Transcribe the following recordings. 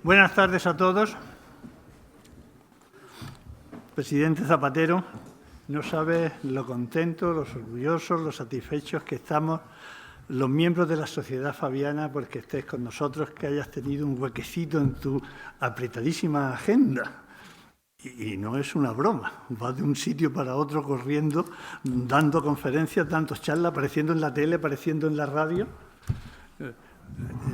Buenas tardes a todos. Presidente Zapatero, no sabe lo contentos, los orgullosos, los satisfechos que estamos los miembros de la sociedad fabiana porque estés con nosotros, que hayas tenido un huequecito en tu apretadísima agenda. Y no es una broma, vas de un sitio para otro corriendo, dando conferencias, dando charlas, apareciendo en la tele, apareciendo en la radio.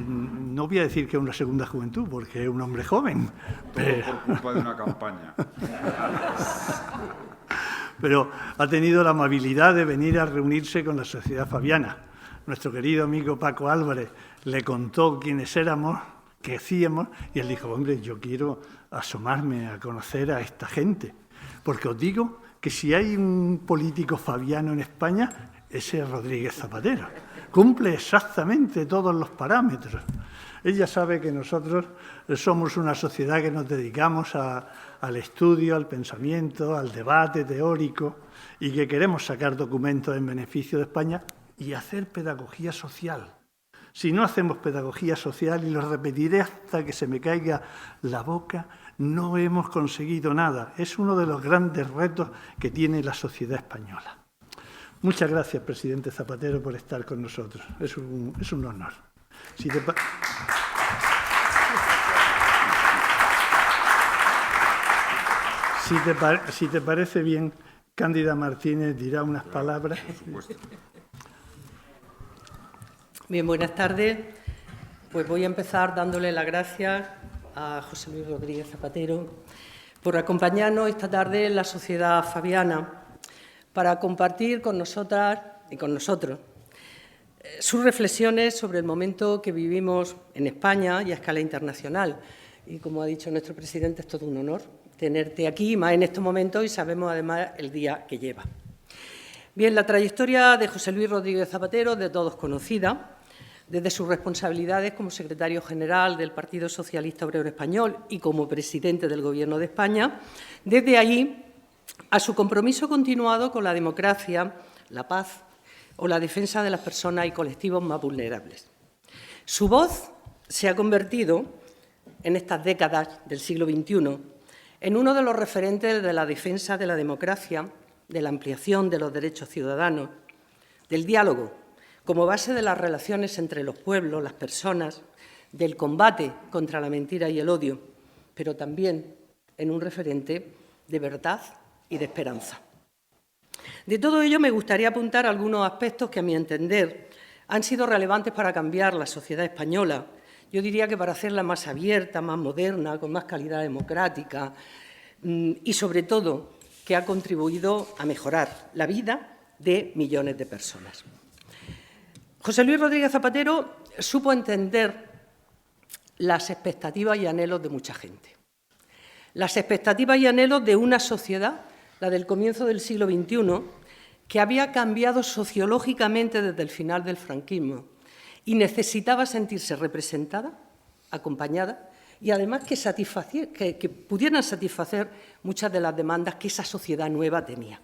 No voy a decir que es una segunda juventud, porque es un hombre joven. Todo por culpa de una campaña. Pero ha tenido la amabilidad de venir a reunirse con la sociedad fabiana. Nuestro querido amigo Paco Álvarez le contó quiénes éramos, qué hacíamos, y él dijo, hombre, yo quiero asomarme a conocer a esta gente, porque os digo que si hay un político fabiano en España, ese es Rodríguez Zapatero. Cumple exactamente todos los parámetros. Ella sabe que nosotros somos una sociedad que nos dedicamos al estudio, al pensamiento, al debate teórico y que queremos sacar documentos en beneficio de España y hacer pedagogía social. Si no hacemos pedagogía social, y lo repetiré hasta que se me caiga la boca, no hemos conseguido nada. Es uno de los grandes retos que tiene la sociedad española. Muchas gracias, presidente Zapatero, por estar con nosotros. Es un honor. Si te parece bien, Cándida Martínez dirá unas palabras. Por supuesto. Bien, buenas tardes. Pues voy a empezar dándole las gracias a José Luis Rodríguez Zapatero por acompañarnos esta tarde en la sociedad fabiana para compartir con nosotras y con nosotros sus reflexiones sobre el momento que vivimos en España y a escala internacional. Y como ha dicho nuestro presidente, es todo un honor tenerte aquí, más en estos momentos, y sabemos además el día que lleva. Bien, la trayectoria de José Luis Rodríguez Zapatero es de todos conocida, desde sus responsabilidades como secretario general del Partido Socialista Obrero Español y como presidente del Gobierno de España, desde allí a su compromiso continuado con la democracia, la paz o la defensa de las personas y colectivos más vulnerables. Su voz se ha convertido, en estas décadas del siglo XXI, en uno de los referentes de la defensa de la democracia, de la ampliación de los derechos ciudadanos, del diálogo como base de las relaciones entre los pueblos, las personas, del combate contra la mentira y el odio, pero también en un referente de verdad y de esperanza. De todo ello me gustaría apuntar algunos aspectos que, a mi entender, han sido relevantes para cambiar la sociedad española. Yo diría que para hacerla más abierta, más moderna, con más calidad democrática y, sobre todo, que ha contribuido a mejorar la vida de millones de personas. José Luis Rodríguez Zapatero supo entender las expectativas y anhelos de mucha gente. Las expectativas y anhelos de una sociedad, la del comienzo del siglo XXI, que había cambiado sociológicamente desde el final del franquismo y necesitaba sentirse representada, acompañada y además que pudieran satisfacer muchas de las demandas que esa sociedad nueva tenía.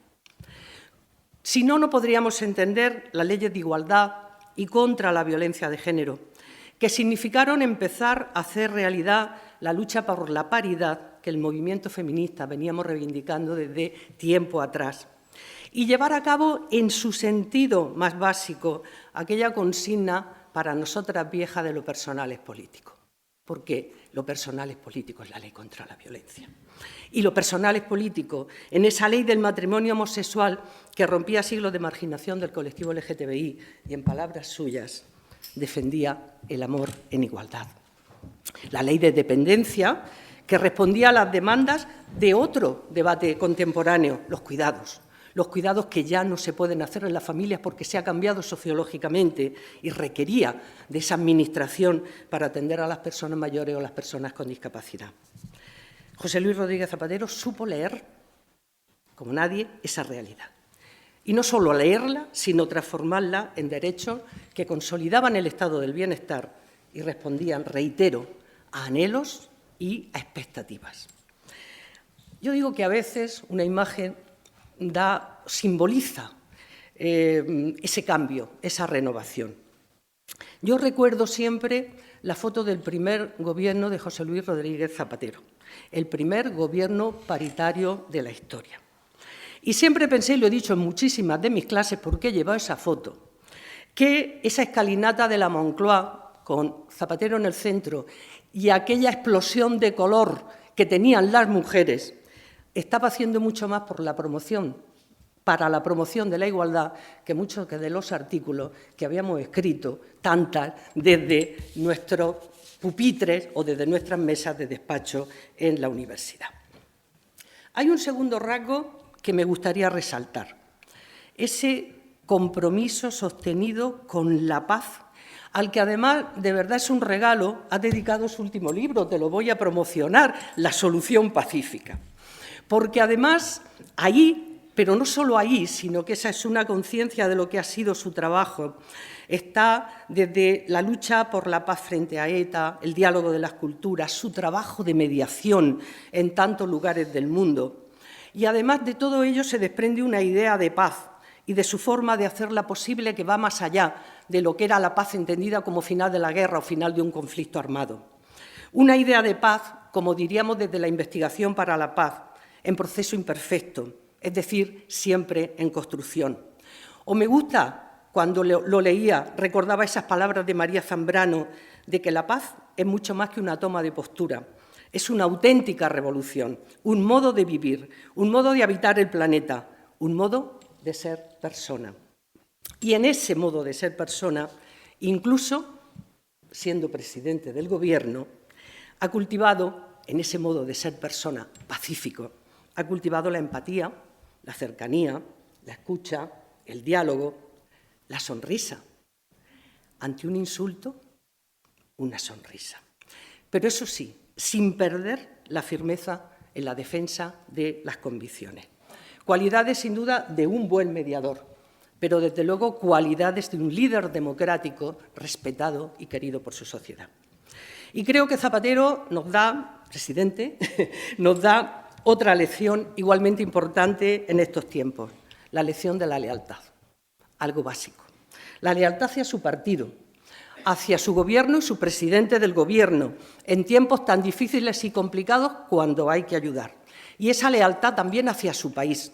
Si no, no podríamos entender las leyes de igualdad y contra la violencia de género, que significaron empezar a hacer realidad la lucha por la paridad que el movimiento feminista veníamos reivindicando desde tiempo atrás, y llevar a cabo en su sentido más básico aquella consigna para nosotras vieja de lo personal es político, porque lo personal es político, es la ley contra la violencia. Y lo personal es político en esa ley del matrimonio homosexual que rompía siglos de marginación del colectivo LGTBI y, en palabras suyas, defendía el amor en igualdad. La ley de dependencia que respondía a las demandas de otro debate contemporáneo, los cuidados que ya no se pueden hacer en las familias porque se ha cambiado sociológicamente y requería de esa administración para atender a las personas mayores o las personas con discapacidad. José Luis Rodríguez Zapatero supo leer, como nadie, esa realidad. Y no solo leerla, sino transformarla en derechos que consolidaban el estado del bienestar y respondían, reitero, a anhelos y a expectativas. Yo digo que a veces una imagen simboliza ese cambio, esa renovación. Yo recuerdo siempre la foto del primer gobierno de José Luis Rodríguez Zapatero, el primer gobierno paritario de la historia. Y siempre pensé, y lo he dicho en muchísimas de mis clases, ¿por qué he llevado esa foto? Que esa escalinata de la Moncloa, con Zapatero en el centro, y aquella explosión de color que tenían las mujeres, estaba haciendo mucho más por la promoción, para la promoción de la igualdad, que muchos de los artículos que habíamos escrito, tantas, desde nuestros pupitres o desde nuestras mesas de despacho en la universidad. Hay un segundo rasgo que me gustaría resaltar, ese compromiso sostenido con la paz, al que además, de verdad es un regalo, ha dedicado su último libro, te lo voy a promocionar, La solución pacífica. Porque además, ahí, pero no solo ahí, sino que esa es una conciencia de lo que ha sido su trabajo, está desde la lucha por la paz frente a ETA, el diálogo de las culturas, su trabajo de mediación en tantos lugares del mundo. Y además de todo ello se desprende una idea de paz y de su forma de hacerla posible que va más allá de lo que era la paz entendida como final de la guerra o final de un conflicto armado. Una idea de paz, como diríamos desde la investigación para la paz, en proceso imperfecto, es decir, siempre en construcción. O me gusta, cuando lo leía, recordaba esas palabras de María Zambrano, de que la paz es mucho más que una toma de postura. Es una auténtica revolución, un modo de vivir, un modo de habitar el planeta, un modo de ser persona. Y en ese modo de ser persona, incluso siendo presidente del Gobierno, ha cultivado, en ese modo de ser persona pacífico, ha cultivado la empatía, la cercanía, la escucha, el diálogo, la sonrisa. Ante un insulto, una sonrisa. Pero eso sí, sin perder la firmeza en la defensa de las convicciones. Cualidades, sin duda, de un buen mediador, pero, desde luego, cualidades de un líder democrático respetado y querido por su sociedad. Y creo que Zapatero nos da, presidente, nos da otra lección igualmente importante en estos tiempos, la lección de la lealtad, algo básico. La lealtad hacia su partido, hacia su Gobierno y su presidente del Gobierno, en tiempos tan difíciles y complicados cuando hay que ayudar. Y esa lealtad también hacia su país,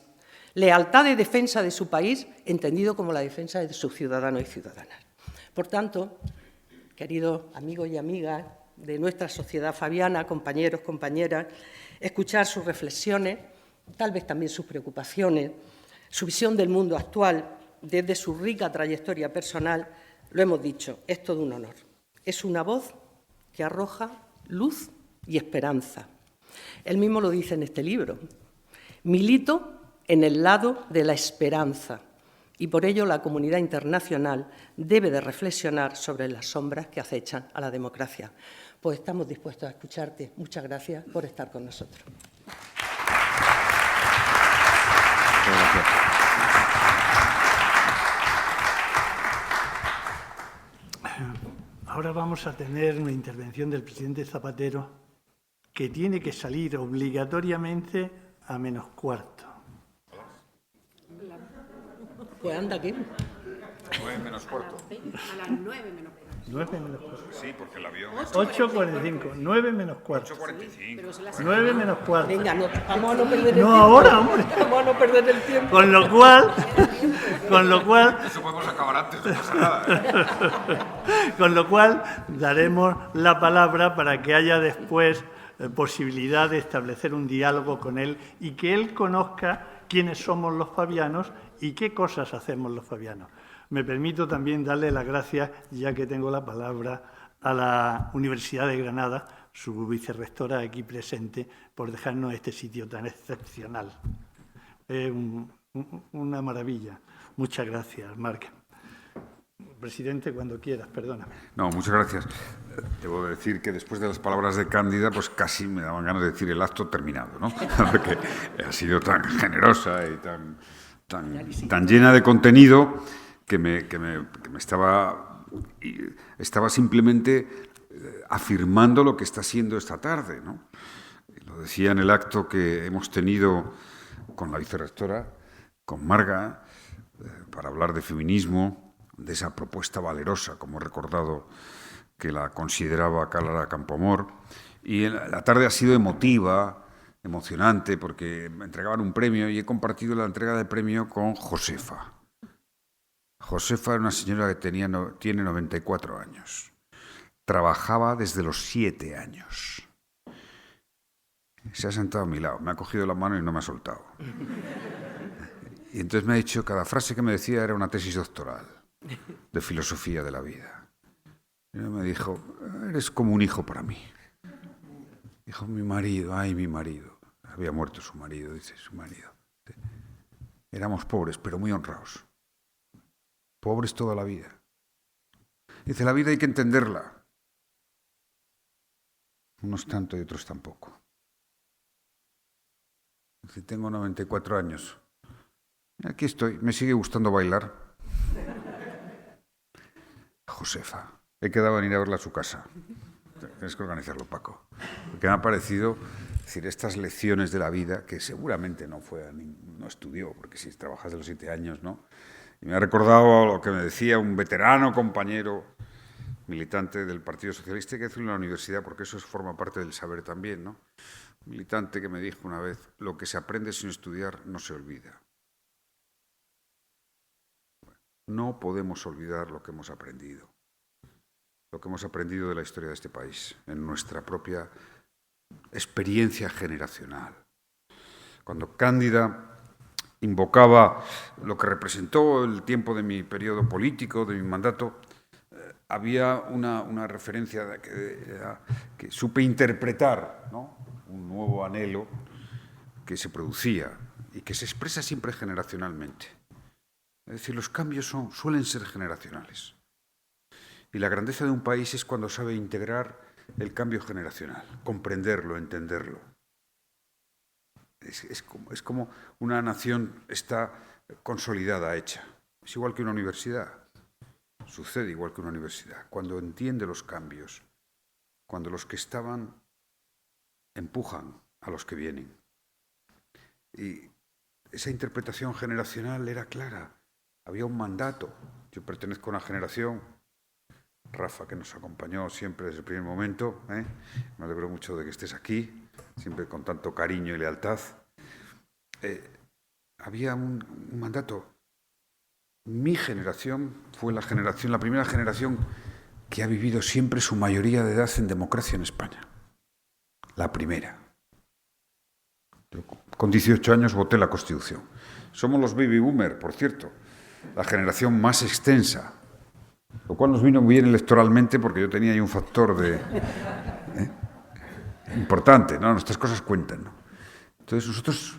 lealtad de defensa de su país, entendido como la defensa de sus ciudadanos y ciudadanas. Por tanto, queridos amigos y amigas de nuestra sociedad fabiana, compañeros, compañeras, escuchar sus reflexiones, tal vez también sus preocupaciones, su visión del mundo actual desde su rica trayectoria personal, lo hemos dicho, es todo un honor. Es una voz que arroja luz y esperanza. Él mismo lo dice en este libro. Milito en el lado de la esperanza y por ello la comunidad internacional debe de reflexionar sobre las sombras que acechan a la democracia. Pues estamos dispuestos a escucharte. Muchas gracias por estar con nosotros. Gracias. Ahora vamos a tener una intervención del presidente Zapatero que tiene que salir obligatoriamente a -15. Pues anda aquí. 9 menos cuarto. A las 9 menos cuarto. 9 menos cuarto. Sí, porque el avión... 8:45. 9 menos cuarto. 8:45. Pero se las 9 menos cuarto. Venga, no, vamos a no perder el tiempo. No, ahora, hombre. Vamos a no perder el tiempo. Con lo cual, Eso podemos acabar antes, no pasa nada. con lo cual daremos la palabra para que haya después posibilidad de establecer un diálogo con él y que él conozca quiénes somos los fabianos y qué cosas hacemos los fabianos. Me permito también darle las gracias, ya que tengo la palabra, a la Universidad de Granada, su vicerrectora aquí presente, por dejarnos este sitio tan excepcional. Una maravilla. Muchas gracias, Marc. Presidente, cuando quieras, perdóname. No, muchas gracias. Debo decir que después de las palabras de Cándida, pues casi me daban ganas de decir el acto terminado, ¿no? Porque ha sido tan generosa y tan llena de contenido que me estaba simplemente afirmando lo que está siendo esta tarde, ¿no? Lo decía en el acto que hemos tenido con la vicerrectora, con Marga, para hablar de feminismo, de esa propuesta valerosa, como he recordado que la consideraba Clara Campoamor. Y la tarde ha sido emocionante, porque me entregaban un premio y he compartido la entrega del premio con Josefa. Josefa era una señora que tiene 94 años. Trabajaba desde los 7 años. Se ha sentado a mi lado, me ha cogido la mano y no me ha soltado. Y entonces me ha dicho, cada frase que me decía era una tesis doctoral de filosofía de la vida. Y me dijo, eres como un hijo para mí. Dijo, mi marido, ay, mi marido. Había muerto su marido, dice, su marido. Éramos pobres, pero muy honrados. Pobres toda la vida. Dice, la vida hay que entenderla. Unos tanto y otros tampoco. Dice, tengo 94 años. Aquí estoy, me sigue gustando bailar. Josefa. He quedado en ir a verla a su casa. Tienes que organizarlo, Paco. Porque me ha parecido, es decir, estas lecciones de la vida, que seguramente no estudió, porque si trabajas de los 7 años, ¿no? Y me ha recordado lo que me decía un veterano compañero militante del Partido Socialista, que hizo en la universidad, porque eso forma parte del saber también, ¿no? Un militante que me dijo una vez, lo que se aprende sin estudiar no se olvida. No podemos olvidar lo que hemos aprendido. Lo que hemos aprendido de la historia de este país, en nuestra propia experiencia generacional. Cuando Cándida invocaba lo que representó el tiempo de mi periodo político, de mi mandato, había una referencia que supe interpretar, ¿no? Un nuevo anhelo que se producía y que se expresa siempre generacionalmente. Es decir, los cambios suelen ser generacionales. Y la grandeza de un país es cuando sabe integrar el cambio generacional, comprenderlo, entenderlo. Es como una nación está consolidada, hecha. Es igual que una universidad. Sucede igual que una universidad. Cuando entiende los cambios, cuando los que estaban empujan a los que vienen. Y esa interpretación generacional era clara. Había un mandato. Yo pertenezco a una generación, Rafa, que nos acompañó siempre desde el primer momento, ¿eh? Me alegro mucho de que estés aquí, siempre con tanto cariño y lealtad. Había un mandato. Mi generación fue la primera generación que ha vivido siempre su mayoría de edad en democracia en España. La primera. Yo, con 18 años voté la Constitución. Somos los baby boomers, por cierto, la generación más extensa, lo cual nos vino muy bien electoralmente porque yo tenía ahí un factor importante, ¿no? Nuestras cosas cuentan, ¿no? Entonces nosotros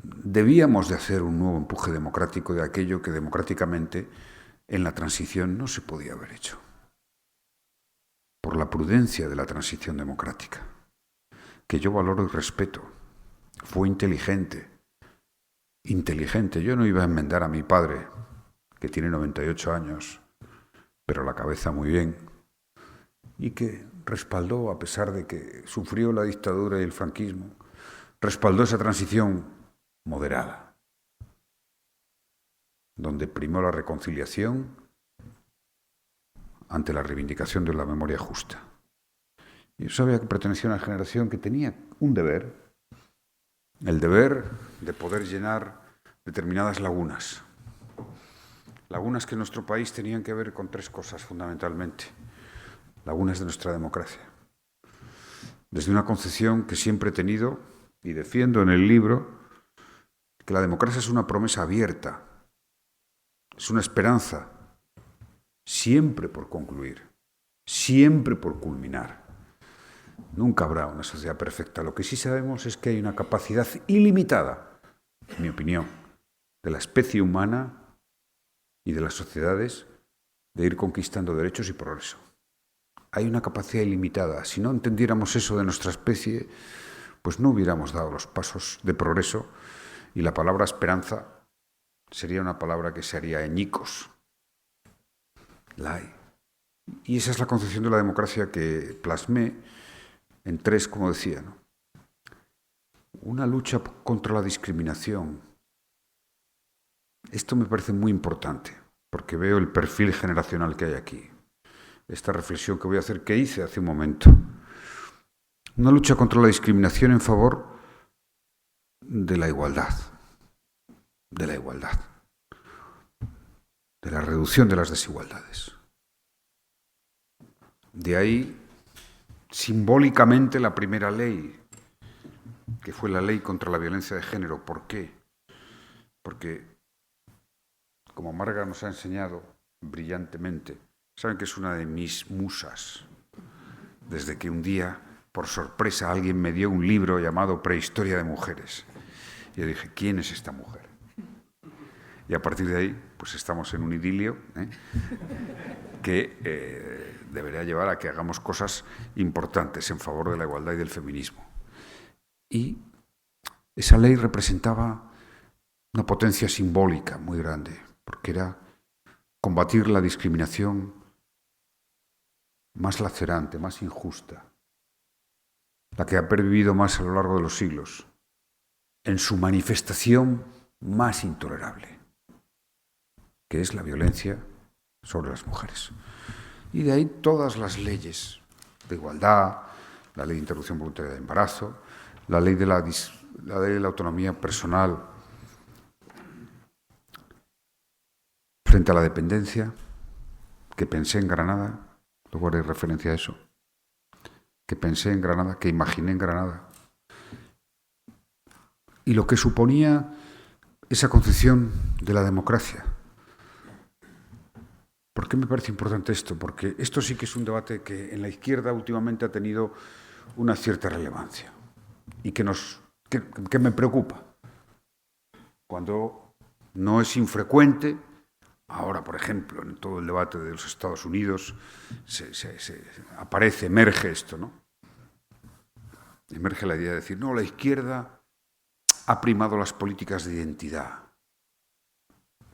debíamos de hacer un nuevo empuje democrático de aquello que democráticamente en la transición no se podía haber hecho. Por la prudencia de la transición democrática, que yo valoro y respeto. Fue inteligente. Yo no iba a enmendar a mi padre, que tiene 98 años, pero la cabeza muy bien, y que respaldó, a pesar de que sufrió la dictadura y el franquismo, respaldó esa transición moderada, donde primó la reconciliación ante la reivindicación de la memoria justa. Y yo sabía que pertenecía a una generación que tenía un deber, el deber de poder llenar determinadas lagunas. Lagunas que en nuestro país tenían que ver con 3 cosas fundamentalmente. Lagunas de nuestra democracia. Desde una concepción que siempre he tenido y defiendo en el libro, que la democracia es una promesa abierta, es una esperanza, siempre por concluir, siempre por culminar. Nunca habrá una sociedad perfecta. Lo que sí sabemos es que hay una capacidad ilimitada, en mi opinión, de la especie humana y de las sociedades de ir conquistando derechos y progreso. Hay una capacidad ilimitada. Si no entendiéramos eso de nuestra especie, pues no hubiéramos dado los pasos de progreso y la palabra esperanza sería una palabra que se haría añicos. La hay. Y esa es la concepción de la democracia que plasmé en 3, como decía, ¿no? Una lucha contra la discriminación. Esto me parece muy importante, porque veo el perfil generacional que hay aquí. esta reflexión que voy a hacer, que hice hace un momento. Una lucha contra la discriminación en favor de la igualdad, de la reducción de las desigualdades. De ahí, simbólicamente, la primera ley, que fue la ley contra la violencia de género. ¿Por qué? Porque, como Marga nos ha enseñado brillantemente, saben que es una de mis musas, desde que un día, por sorpresa, alguien me dio un libro llamado Prehistoria de Mujeres. Y yo dije, ¿quién es esta mujer? Y a partir de ahí, pues estamos en un idilio, que debería llevar a que hagamos cosas importantes en favor de la igualdad y del feminismo. Y esa ley representaba una potencia simbólica muy grande, porque era combatir la discriminación más lacerante, más injusta, la que ha pervivido más a lo largo de los siglos, en su manifestación más intolerable, que es la violencia sobre las mujeres. Y de ahí todas las leyes de igualdad, la ley de interrupción voluntaria del embarazo, la ley de la autonomía personal frente a la dependencia, que pensé en Granada, luego haré referencia a eso, que pensé en Granada, que imaginé en Granada, y lo que suponía esa concepción de la democracia. ¿Por qué me parece importante esto? Porque esto sí que es un debate que en la izquierda últimamente ha tenido una cierta relevancia y que me preocupa. Cuando no es infrecuente, ahora, por ejemplo, en todo el debate de los Estados Unidos, emerge esto, ¿no? Emerge la idea de decir, no, la izquierda ha primado las políticas de identidad.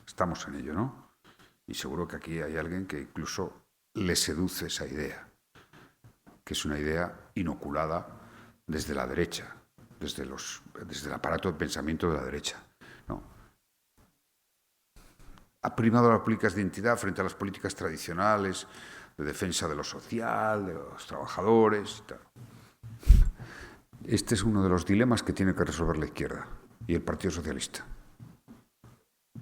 Estamos en ello, ¿no? Y seguro que aquí hay alguien que incluso le seduce esa idea, que es una idea inoculada desde la derecha, desde el aparato de pensamiento de la derecha, ¿no? Ha primado las políticas de identidad frente a las políticas tradicionales de defensa de lo social, de los trabajadores y tal. Este es uno de los dilemas que tiene que resolver la izquierda y el Partido Socialista.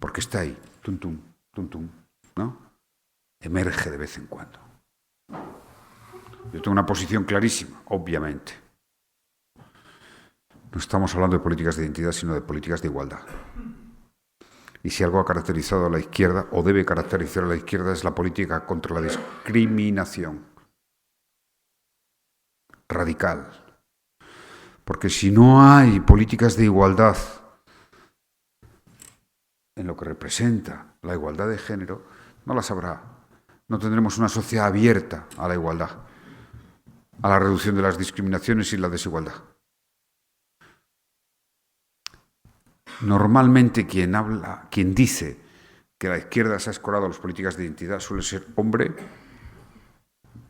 Porque está ahí, tum, tum, tum, tum, ¿no? Emerge de vez en cuando. Yo tengo una posición clarísima, obviamente. No estamos hablando de políticas de identidad, sino de políticas de igualdad. Y si algo ha caracterizado a la izquierda, o debe caracterizar a la izquierda, es la política contra la discriminación radical. Porque si no hay políticas de igualdad en lo que representa la igualdad de género, no las habrá. No tendremos una sociedad abierta a la igualdad, a la reducción de las discriminaciones y la desigualdad. Normalmente quien dice que la izquierda se ha escorado a las políticas de identidad suele ser hombre,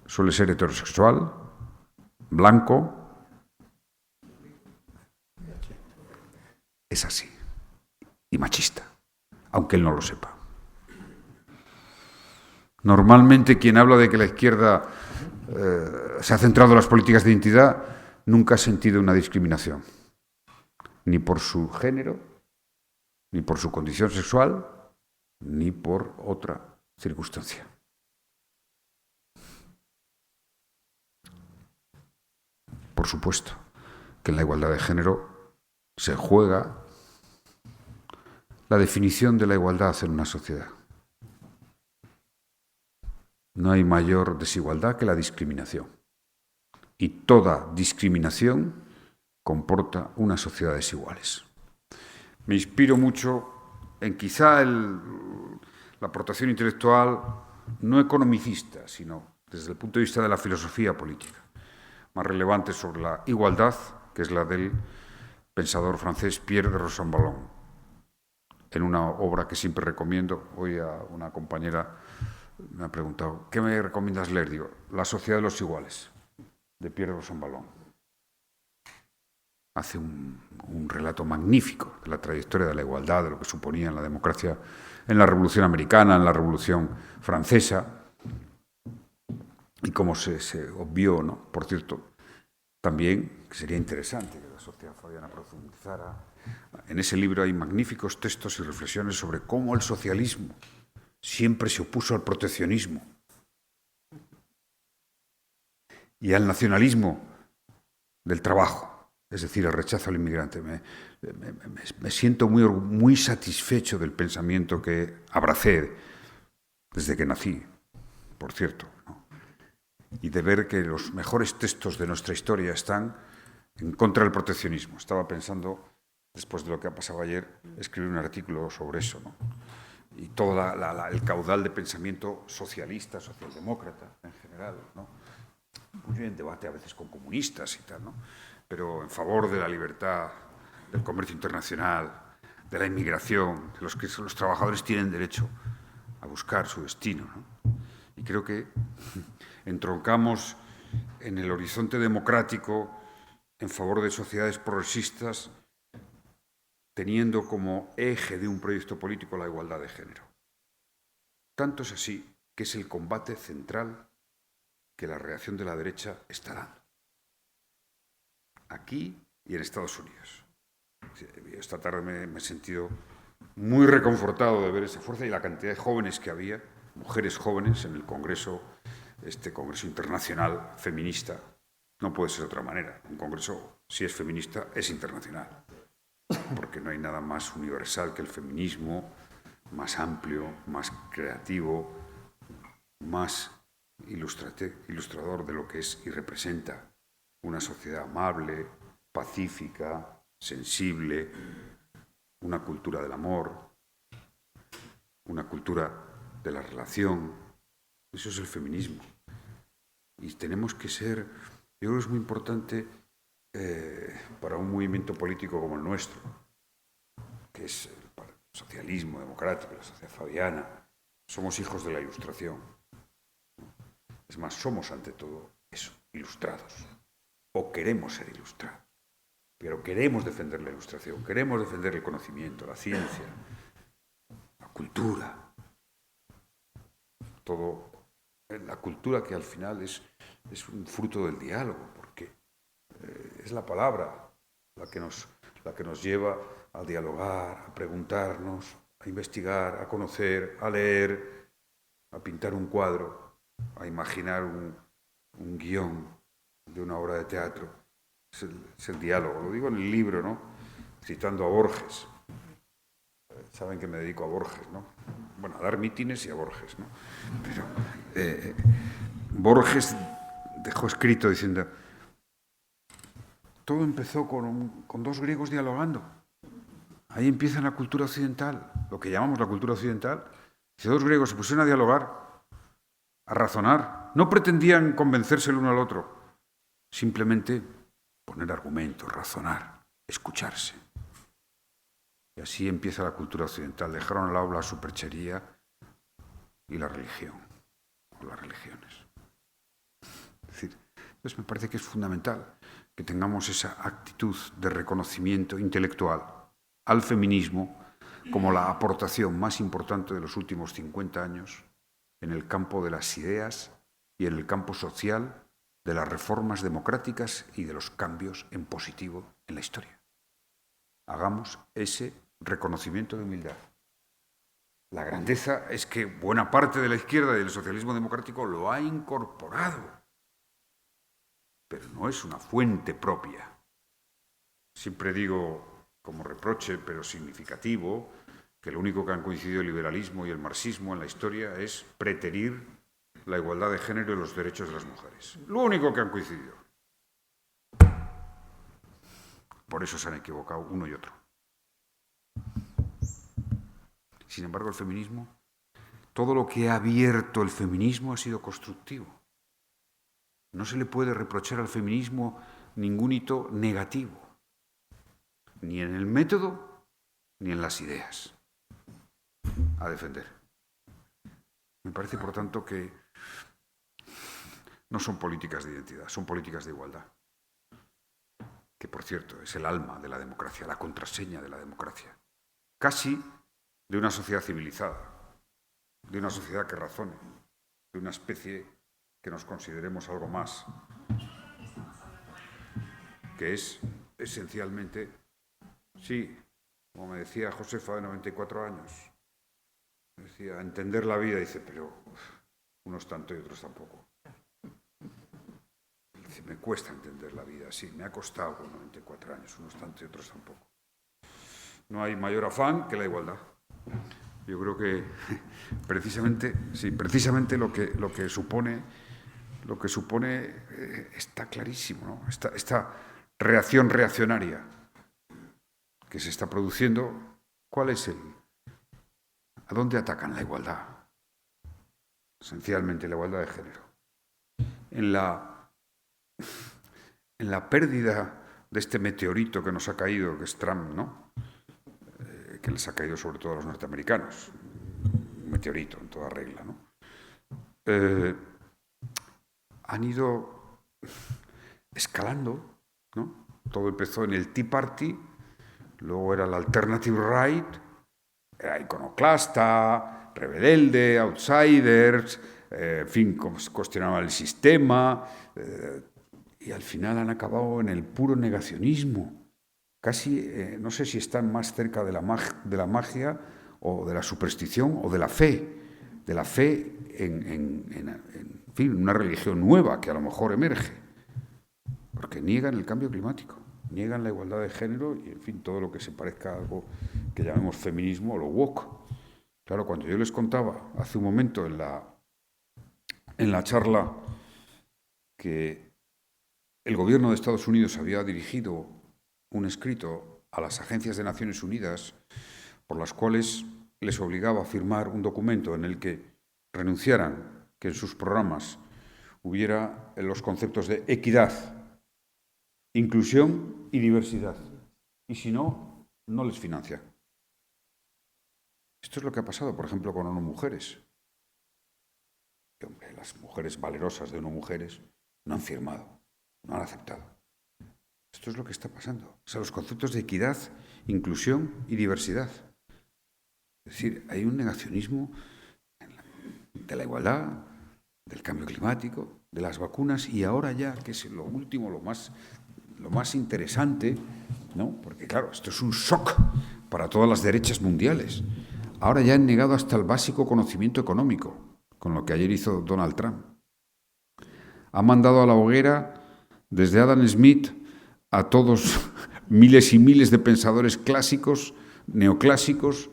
suele ser heterosexual, blanco. Es así. Y machista, aunque él no lo sepa. Normalmente quien habla de que la izquierda se ha centrado en las políticas de identidad nunca ha sentido una discriminación, ni por su género, ni por su condición sexual, ni por otra circunstancia. Por supuesto que en la igualdad de género se juega la definición de la igualdad en una sociedad. No hay mayor desigualdad que la discriminación. Y toda discriminación comporta unas sociedades iguales. Me inspiro mucho en quizá la aportación intelectual no economicista, sino desde el punto de vista de la filosofía política, más relevante sobre la igualdad, que es la del pensador francés Pierre de Rosanvallon, en una obra que siempre recomiendo. Hoy a una compañera me ha preguntado, ¿qué me recomiendas leer? Digo, La sociedad de los iguales, de Pierre de Rosanvallon. Hace un relato magnífico de la trayectoria de la igualdad, de lo que suponía en la democracia, en la Revolución Americana, en la Revolución Francesa. como se obvió, ¿no? Por cierto, también sería interesante que la sociedad fabiana profundizara. En ese libro hay magníficos textos y reflexiones sobre cómo el socialismo siempre se opuso al proteccionismo y al nacionalismo del trabajo, es decir, al rechazo al inmigrante. Me siento muy satisfecho del pensamiento que abracé desde que nací, por cierto, ¿no? Y de ver que los mejores textos de nuestra historia están en contra del proteccionismo. Estaba pensando, después de lo que ha pasado ayer, escribir un artículo sobre eso, ¿no? Y todo el caudal de pensamiento socialista, socialdemócrata en general, ¿no? Muy bien, debate a veces con comunistas y tal, ¿no? Pero en favor de la libertad, del comercio internacional, de la inmigración, de los que los trabajadores tienen derecho a buscar su destino, ¿no? Y creo que entroncamos en el horizonte democrático en favor de sociedades progresistas, teniendo como eje de un proyecto político la igualdad de género. Tanto es así que es el combate central que la reacción de la derecha está dando, aquí y en Estados Unidos. Esta tarde me he sentido muy reconfortado de ver esa fuerza y la cantidad de jóvenes que había, mujeres jóvenes en el Congreso, este Congreso Internacional Feminista. No puede ser de otra manera. Un Congreso, si es feminista, es internacional, porque no hay nada más universal que el feminismo, más amplio, más creativo, más ilustrador de lo que es y representa una sociedad amable, pacífica, sensible, una cultura del amor, una cultura de la relación. Eso es el feminismo. Y tenemos que ser, yo creo que es muy importante para un movimiento político como el nuestro, que es el socialismo democrático, la sociedad fabiana. Somos hijos de la Ilustración. Es más, somos ante todo eso, ilustrados. O queremos ser ilustrados. Pero queremos defender la Ilustración, queremos defender el conocimiento, la ciencia, la cultura. Todo, la cultura que al final es un fruto del diálogo, porque es la palabra la que nos lleva a dialogar, a preguntarnos, a investigar, a conocer, a leer, a pintar un cuadro, a imaginar un guión de una obra de teatro. Es el diálogo. Lo digo en el libro, ¿no? Citando a Borges. Saben que me dedico a Borges, ¿no? Bueno, a dar mítines y a Borges, ¿no? Pero Borges dejó escrito diciendo: todo empezó con dos griegos dialogando. Ahí empieza la cultura occidental, lo que llamamos la cultura occidental. Si dos griegos se pusieron a dialogar, a razonar, no pretendían convencerse el uno al otro, simplemente poner argumentos, razonar, escucharse. Y así empieza la cultura occidental. Dejaron al lado la superchería y la religión, o las religiones. Es decir, entonces me parece que es fundamental que tengamos esa actitud de reconocimiento intelectual al feminismo como la aportación más importante de los últimos 50 años en el campo de las ideas y en el campo social de las reformas democráticas y de los cambios en positivo en la historia. Hagamos ese reconocimiento de humildad. La grandeza es que buena parte de la izquierda y del socialismo democrático lo ha incorporado, pero no es una fuente propia. Siempre digo, como reproche, pero significativo, que lo único que han coincidido el liberalismo y el marxismo en la historia es preterir la igualdad de género y los derechos de las mujeres. Lo único que han coincidido. Por eso se han equivocado uno y otro. Sin embargo, el feminismo, todo lo que ha abierto el feminismo ha sido constructivo. No se le puede reprochar al feminismo ningún hito negativo, ni en el método ni en las ideas a defender. Me parece, por tanto, que no son políticas de identidad, son políticas de igualdad, que, por cierto, es el alma de la democracia, la contraseña de la democracia, casi de una sociedad civilizada, de una sociedad que razone, de una especie que nos consideremos algo más, que es esencialmente, sí, como me decía Josefa de 94 años, me decía, entender la vida, dice, pero unos tanto y otros tampoco. Dice, me cuesta entender la vida, sí, me ha costado con 94 años, unos tanto y otros tampoco. No hay mayor afán que la igualdad. Yo creo que precisamente lo que supone está clarísimo, ¿no? Esta reacción reaccionaria que se está produciendo, ¿cuál es ¿a dónde atacan la igualdad? Esencialmente la igualdad de género. En la pérdida de este meteorito que nos ha caído, que es Trump, ¿no? Que les ha caído sobre todo a los norteamericanos. Un meteorito, en toda regla, ¿no? Han ido escalando, ¿no? Todo empezó en el Tea Party, luego era la Alternative Right, era iconoclasta, rebelde, outsiders, en fin, cuestionaban el sistema, y al final han acabado en el puro negacionismo. Casi, no sé si están más cerca de la magia o de la superstición o de la fe en fin, una religión nueva que a lo mejor emerge, porque niegan el cambio climático, niegan la igualdad de género y, en fin, todo lo que se parezca a algo que llamemos feminismo o lo woke. Claro, cuando yo les contaba hace un momento en la charla que el gobierno de Estados Unidos había dirigido un escrito a las agencias de Naciones Unidas por las cuales les obligaba a firmar un documento en el que renunciaran que en sus programas hubiera los conceptos de equidad, inclusión y diversidad. Y si no, no les financia. Esto es lo que ha pasado, por ejemplo, con ONU Mujeres. Y, hombre, las mujeres valerosas de ONU Mujeres no han firmado, no han aceptado. Esto es lo que está pasando. O sea, los conceptos de equidad, inclusión y diversidad. Es decir, hay un negacionismo de la igualdad, del cambio climático, de las vacunas y ahora ya, que es lo último, lo más interesante, ¿no? Porque claro, esto es un shock para todas las derechas mundiales. Ahora ya han negado hasta el básico conocimiento económico, con lo que ayer hizo Donald Trump. Ha mandado a la hoguera desde Adam Smith a todos miles y miles de pensadores clásicos, neoclásicos,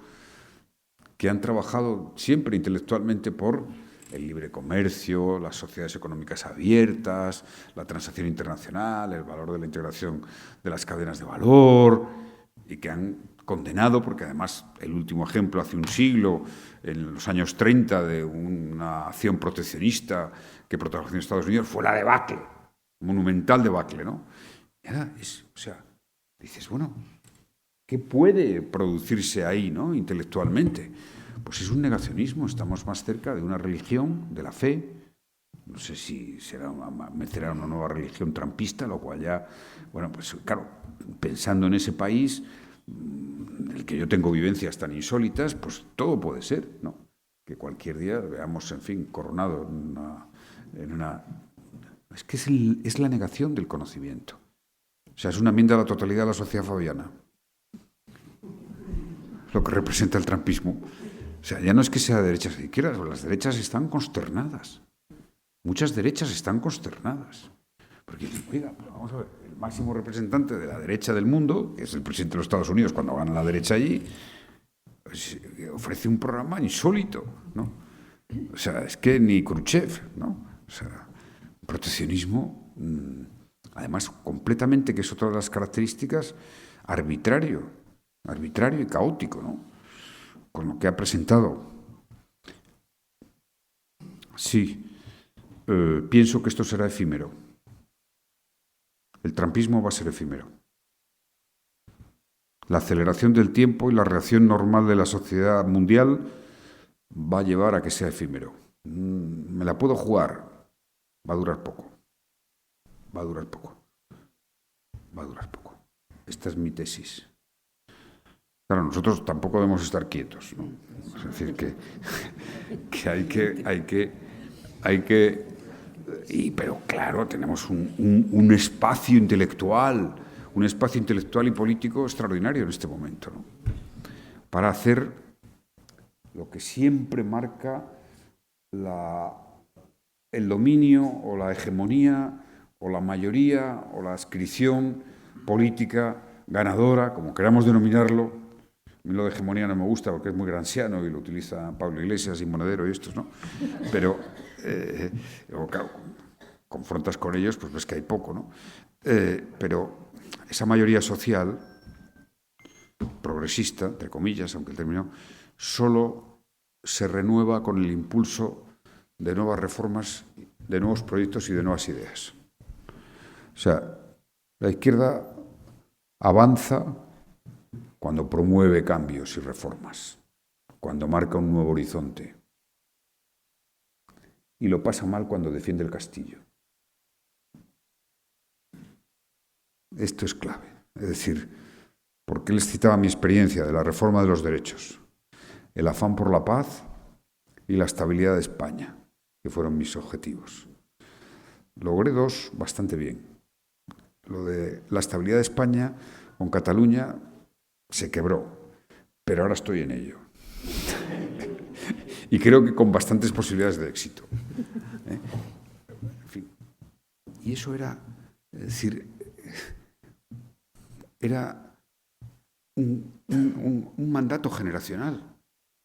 que han trabajado siempre intelectualmente por el libre comercio, las sociedades económicas abiertas, la transacción internacional, el valor de la integración de las cadenas de valor, y que han condenado, porque además el último ejemplo hace un siglo, en los años 30, de una acción proteccionista que protagonizó Estados Unidos, fue la debacle, monumental debacle, ¿no? Y ahora dices, bueno, ¿qué puede producirse ahí, ¿no? Intelectualmente? Pues es un negacionismo, estamos más cerca de una religión, de la fe. No sé si meterá una nueva religión trampista, lo cual ya, bueno, pues claro, pensando en ese país, en el que yo tengo vivencias tan insólitas, pues todo puede ser, ¿no? Que cualquier día veamos, en fin, coronado en una... Es que es la negación del conocimiento. O sea, es una enmienda a la totalidad de la sociedad fabiana. Lo que representa el trampismo. O sea, ya no es que sea de derechas o de izquierdas, las derechas están consternadas. Muchas derechas están consternadas. Porque dicen, oiga, vamos a ver, el máximo representante de la derecha del mundo, que es el presidente de los Estados Unidos cuando gana la derecha allí, pues, ofrece un programa insólito, ¿no? O sea, es que ni Khrushchev, ¿no? O sea, proteccionismo, además completamente, que es otra de las características, arbitrario y caótico, ¿no? Con lo que ha presentado. Sí, pienso que esto será efímero. El trumpismo va a ser efímero. La aceleración del tiempo y la reacción normal de la sociedad mundial va a llevar a que sea efímero. Me la puedo jugar. Va a durar poco. Va a durar poco. Va a durar poco. Esta es mi tesis. Claro, nosotros tampoco debemos estar quietos, ¿no? Es decir, que hay que Pero claro, tenemos un espacio intelectual y político extraordinario en este momento, ¿no? Para hacer lo que siempre marca el dominio o la hegemonía o la mayoría o la adscripción política ganadora, como queramos denominarlo. A mí lo de hegemonía no me gusta porque es muy gramsciano y lo utiliza Pablo Iglesias y Monedero y estos, ¿no? Pero, claro, confrontas con ellos, pues ves que hay poco, ¿no? Pero esa mayoría social, progresista, entre comillas, aunque el término, solo se renueva con el impulso de nuevas reformas, de nuevos proyectos y de nuevas ideas. O sea, la izquierda avanza cuando promueve cambios y reformas, cuando marca un nuevo horizonte. Y lo pasa mal cuando defiende el castillo. Esto es clave. Es decir, porque les citaba mi experiencia de la reforma de los derechos, el afán por la paz y la estabilidad de España, que fueron mis objetivos. Logré dos bastante bien. Lo de la estabilidad de España con Cataluña se quebró, pero ahora estoy en ello. Y creo que con bastantes posibilidades de éxito. En fin. Y eso era, es decir, era un mandato generacional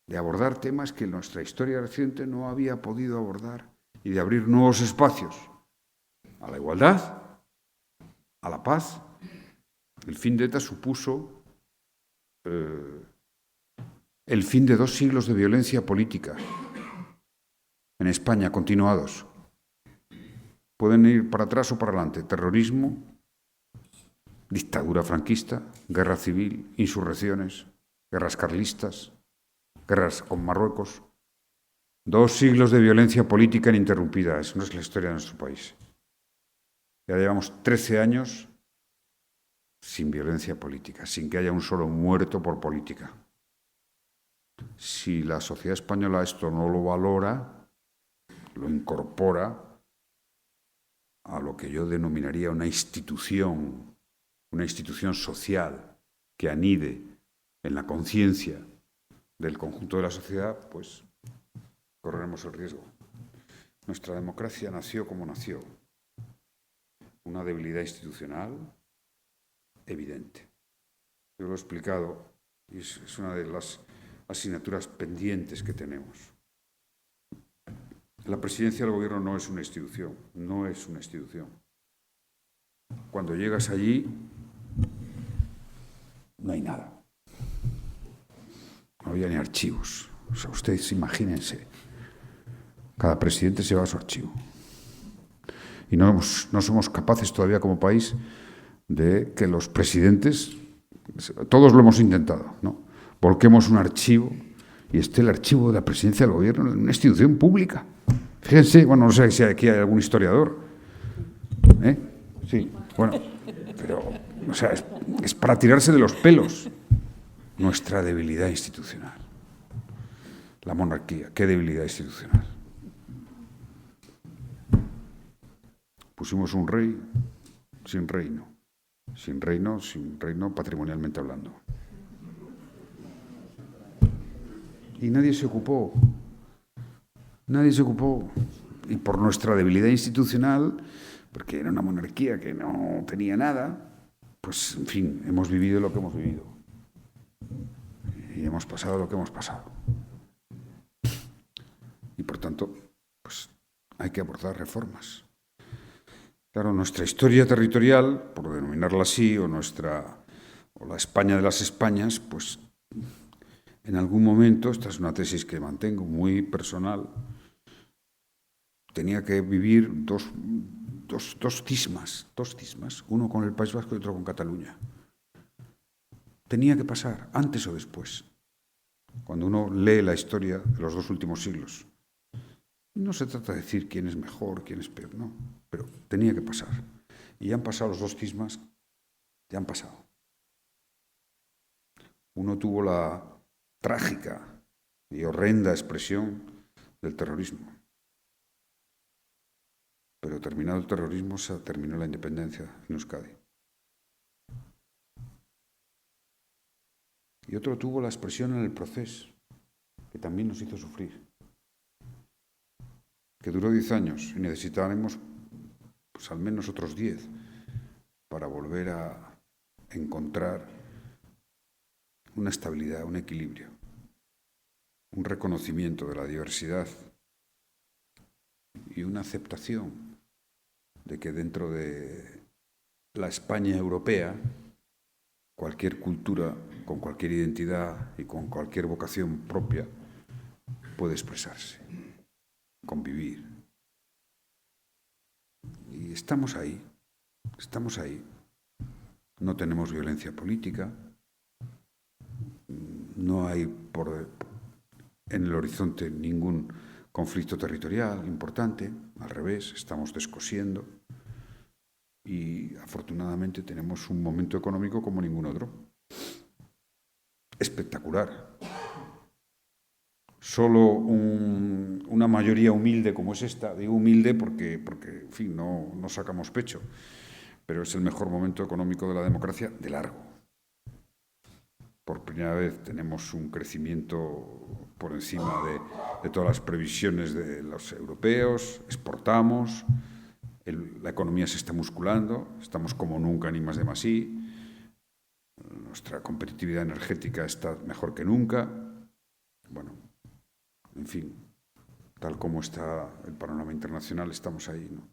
de abordar temas que en nuestra historia reciente no había podido abordar y de abrir nuevos espacios a la igualdad, a la paz. El fin de ETA supuso el fin de 2 siglos de violencia política en España, continuados. Pueden ir para atrás o para adelante. Terrorismo, dictadura franquista, guerra civil, insurrecciones, guerras carlistas, guerras con Marruecos. 2 siglos de violencia política ininterrumpida. Eso no es la historia de nuestro país. Ya llevamos 13 años sin violencia política, sin que haya un solo muerto por política. Si la sociedad española esto no lo valora, lo incorpora a lo que yo denominaría una institución social que anide en la conciencia del conjunto de la sociedad, pues correremos el riesgo. Nuestra democracia nació como nació. Una debilidad institucional evidente. Yo lo he explicado y es una de las asignaturas pendientes que tenemos. La presidencia del gobierno no es una institución, no es una institución. Cuando llegas allí, no hay nada. No había ni archivos. O sea, ustedes imagínense, cada presidente se va a su archivo. Y no somos capaces todavía como país de que los presidentes, todos lo hemos intentado, ¿no? Volquemos un archivo y esté el archivo de la presidencia del gobierno en una institución pública. Fíjense, bueno, no sé si aquí hay algún historiador. Sí, bueno, pero, o sea, es para tirarse de los pelos nuestra debilidad institucional. La monarquía, qué debilidad institucional. Pusimos un rey sin reino. Sin reino patrimonialmente hablando. Y nadie se ocupó. Y por nuestra debilidad institucional, porque era una monarquía que no tenía nada, pues, en fin, hemos vivido lo que hemos vivido. Y hemos pasado lo que hemos pasado. Y por tanto, pues, hay que abordar reformas. Claro, nuestra historia territorial, por denominarla así, o la España de las Españas, pues en algún momento, esta es una tesis que mantengo muy personal, tenía que vivir dos cismas, uno con el País Vasco y otro con Cataluña. Tenía que pasar, antes o después, cuando uno lee la historia de los 2 últimos siglos. No se trata de decir quién es mejor, quién es peor, no, pero tenía que pasar. Y ya han pasado los 2 cismas, ya han pasado. Uno tuvo la trágica y horrenda expresión del terrorismo. pero terminado el terrorismo se terminó la independencia en Euskadi. Y otro tuvo la expresión en el proceso, que también nos hizo sufrir, que duró 10 años y necesitaremos pues al menos otros 10 para volver a encontrar una estabilidad, un equilibrio, un reconocimiento de la diversidad y una aceptación de que dentro de la España europea, cualquier cultura, con cualquier identidad y con cualquier vocación propia, puede expresarse, convivir. Y estamos ahí. No tenemos violencia política, no hay en el horizonte ningún conflicto territorial importante, al revés, estamos descosiendo y afortunadamente tenemos un momento económico como ningún otro. Espectacular. Solo una mayoría humilde como es esta, digo humilde porque en fin, no sacamos pecho, pero es el mejor momento económico de la democracia de largo. Por primera vez tenemos un crecimiento por encima de todas las previsiones de los europeos, exportamos, la economía se está musculando, estamos como nunca en I+D+I, nuestra competitividad energética está mejor que nunca. Bueno, en fin, tal como está el panorama internacional, estamos ahí, ¿no?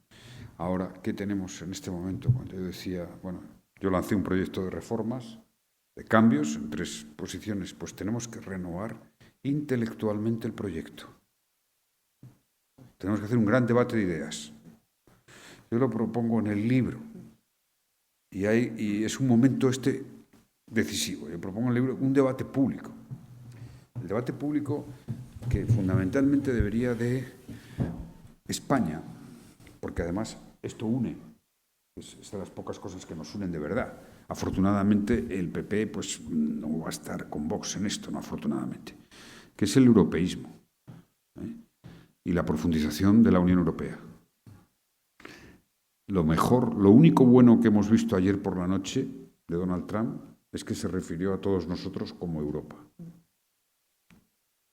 Ahora, ¿qué tenemos en este momento? Cuando yo decía, bueno, yo lancé un proyecto de reformas, de cambios en 3 posiciones, pues tenemos que renovar intelectualmente el proyecto. Tenemos que hacer un gran debate de ideas. Yo lo propongo en el libro y es un momento decisivo. Yo propongo en el libro un debate público. El debate público que fundamentalmente debería de España, porque además esto une, es de las pocas cosas que nos unen de verdad. Afortunadamente el PP pues no va a estar con Vox en esto, no afortunadamente, que es el europeísmo, y la profundización de la Unión Europea. Lo único bueno que hemos visto ayer por la noche de Donald Trump es que se refirió a todos nosotros como Europa.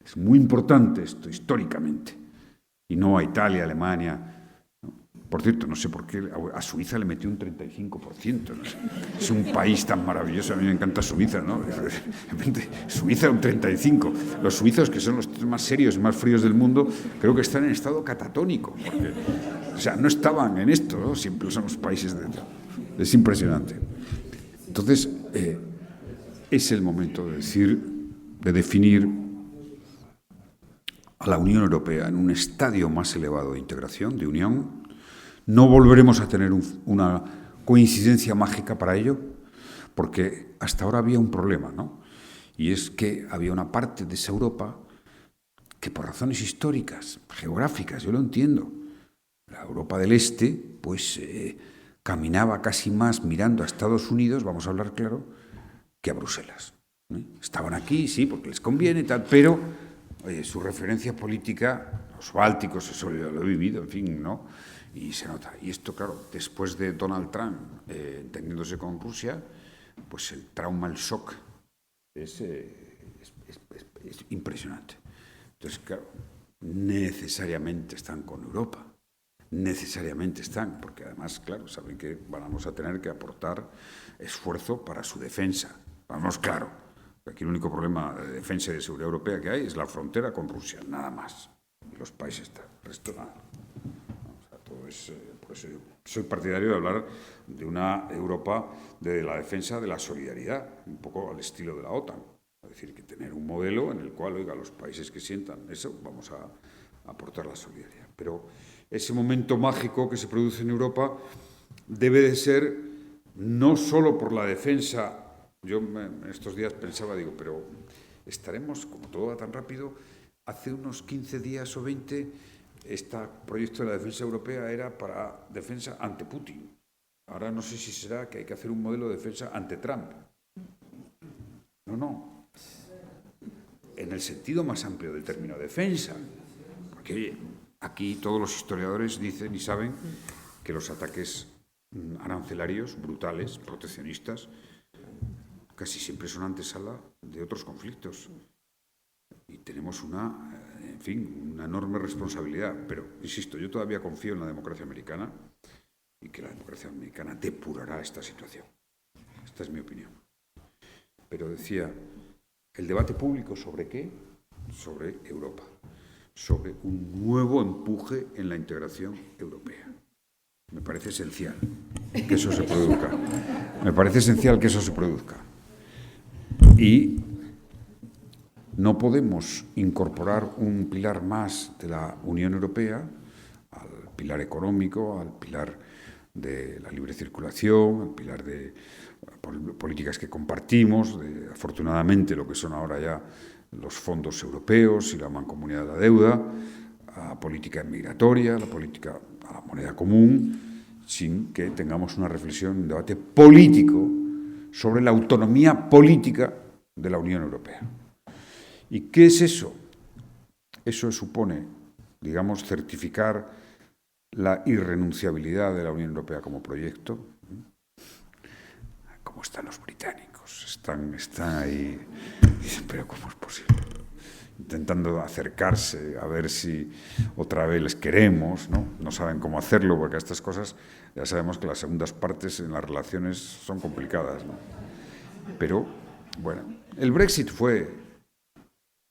Es muy importante esto históricamente, y no a Italia, Alemania. Por cierto, no sé por qué a Suiza le metió un 35%. No sé. Es un país tan maravilloso, a mí me encanta Suiza, ¿no? Suiza un 35%. Los suizos, que son los más serios y más fríos del mundo, creo que están en estado catatónico. Porque, o sea, no estaban en esto, ¿no? Siempre son los países dentro. Es impresionante. Entonces, es el momento de definir a la Unión Europea en un estadio más elevado de integración, de unión. No volveremos a tener una coincidencia mágica para ello, porque hasta ahora había un problema, ¿no? Y es que había una parte de esa Europa que por razones históricas, geográficas, yo lo entiendo, la Europa del Este, pues caminaba casi más mirando a Estados Unidos, vamos a hablar claro, que a Bruselas. Estaban aquí, sí, porque les conviene y tal, pero su referencia política, los bálticos, eso yo lo he vivido, en fin, ¿no? Y se nota. Y esto, claro, después de Donald Trump entendiéndose con Rusia, pues el trauma, el shock es impresionante. Entonces, claro, necesariamente están con Europa. Necesariamente están, porque además, claro, saben que vamos a tener que aportar esfuerzo para su defensa. Vamos, claro. Aquí el único problema de defensa y de seguridad europea que hay es la frontera con Rusia, nada más. Y los países están, el resto nada. Por eso yo soy partidario de hablar de una Europa de la defensa de la solidaridad, un poco al estilo de la OTAN. Es decir, que tener un modelo en el cual, oiga, los países que sientan eso, vamos a aportar la solidaridad. Pero ese momento mágico que se produce en Europa debe de ser no solo por la defensa. Yo en estos días pensaba, digo, pero estaremos, como todo va tan rápido, hace unos 15 días o 20... Este proyecto de la defensa europea era para defensa ante Putin. Ahora no sé si será que hay que hacer un modelo de defensa ante Trump. No. En el sentido más amplio del término defensa. Porque, oye, aquí todos los historiadores dicen y saben que los ataques arancelarios, brutales, proteccionistas, casi siempre son antesala de otros conflictos. Y tenemos una enorme responsabilidad. Pero, insisto, yo todavía confío en la democracia americana y que la democracia americana depurará esta situación. Esta es mi opinión. Pero decía, ¿el debate público sobre qué? Sobre Europa. Sobre un nuevo empuje en la integración europea. Me parece esencial que eso se produzca. Me parece esencial que eso se produzca. Y no podemos incorporar un pilar más de la Unión Europea, al pilar económico, al pilar de la libre circulación, al pilar de políticas que compartimos, afortunadamente lo que son ahora ya los fondos europeos y la mancomunidad de la deuda, a la política migratoria, a la moneda común, sin que tengamos una reflexión, un debate político sobre la autonomía política de la Unión Europea. ¿Y qué es eso? Eso supone, digamos, certificar la irrenunciabilidad de la Unión Europea como proyecto. ¿Cómo están los británicos? Están ahí. Dicen, pero ¿cómo es posible? Intentando acercarse a ver si otra vez les queremos, ¿no? No saben cómo hacerlo, porque a estas cosas ya sabemos que las segundas partes en las relaciones son complicadas, ¿no? Pero, bueno, el Brexit fue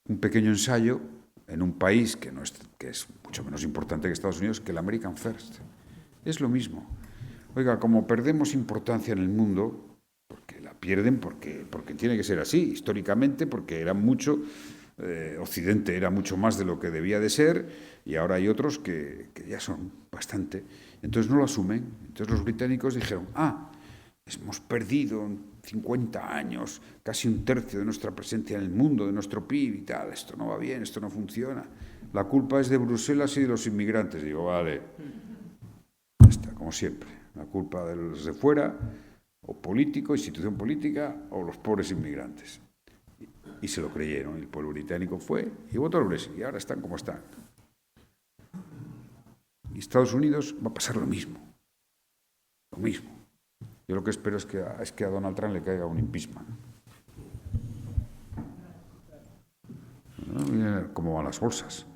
un pequeño ensayo en un país que es mucho menos importante que Estados Unidos, que el American First. Es lo mismo. Oiga, como perdemos importancia en el mundo, porque la pierden porque tiene que ser así, históricamente, porque era mucho, Occidente era mucho más de lo que debía de ser, y ahora hay otros que ya son bastante. Entonces no lo asumen. Entonces los británicos dijeron, hemos perdido 50 años, casi un tercio de nuestra presencia en el mundo, de nuestro PIB y tal, esto no va bien, esto no funciona. La culpa es de Bruselas y de los inmigrantes. Digo, vale, está como siempre. La culpa de los de fuera, o político, institución política, o los pobres inmigrantes. Y se lo creyeron. El pueblo británico fue y votó al Brexit. Y ahora están como están. Y Estados Unidos va a pasar lo mismo. Lo mismo. Yo lo que espero es que a Donald Trump le caiga un impeachment. ¿No? Como a las bolsas.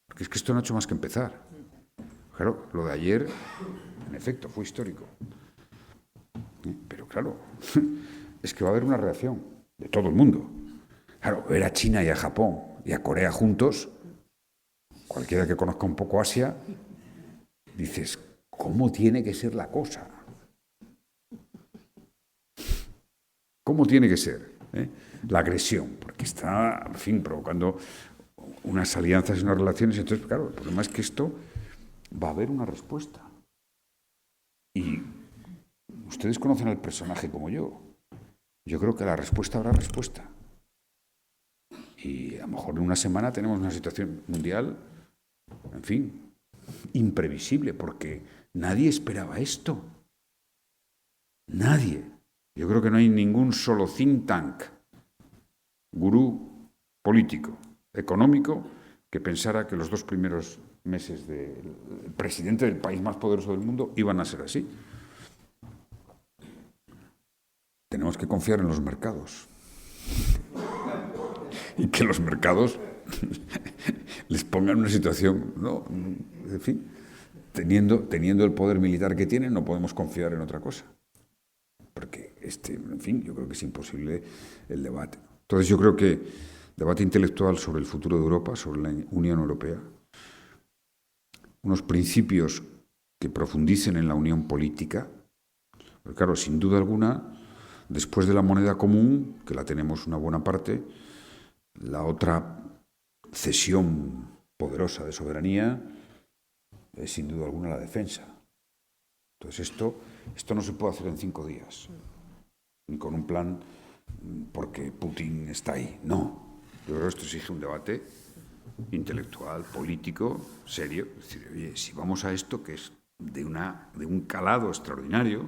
Porque es que esto no ha hecho más que empezar. Claro, lo de ayer, en efecto, fue histórico. Pero claro, es que va a haber una reacción de todo el mundo. Claro, ver a China y a Japón y a Corea juntos, cualquiera que conozca un poco Asia, dices, ¿cómo tiene que ser la cosa? ¿Cómo tiene que ser? La agresión, porque está, en fin, provocando unas alianzas y unas relaciones. Entonces, claro, el problema es que esto va a haber una respuesta. Y ustedes conocen al personaje como yo. Yo creo que la respuesta habrá respuesta. Y a lo mejor en una semana tenemos una situación mundial, en fin, imprevisible, porque nadie esperaba esto. Nadie. Yo creo que no hay ningún solo think tank, gurú político, económico, que pensara que los 2 primeros meses del presidente del país más poderoso del mundo iban a ser así. Tenemos que confiar en los mercados. Y que los mercados les pongan una situación, ¿no? En fin, teniendo el poder militar que tienen, no podemos confiar en otra cosa. Porque, en fin, yo creo que es imposible el debate. Entonces yo creo que debate intelectual sobre el futuro de Europa, sobre la Unión Europea, unos principios que profundicen en la unión política, porque claro, sin duda alguna, después de la moneda común, que la tenemos una buena parte, la otra cesión poderosa de soberanía es sin duda alguna la defensa. Entonces esto no se puede hacer en 5 días, ni con un plan porque Putin está ahí. No, yo creo que esto exige un debate intelectual, político, serio. Es decir, oye, si vamos a esto que es de un calado extraordinario,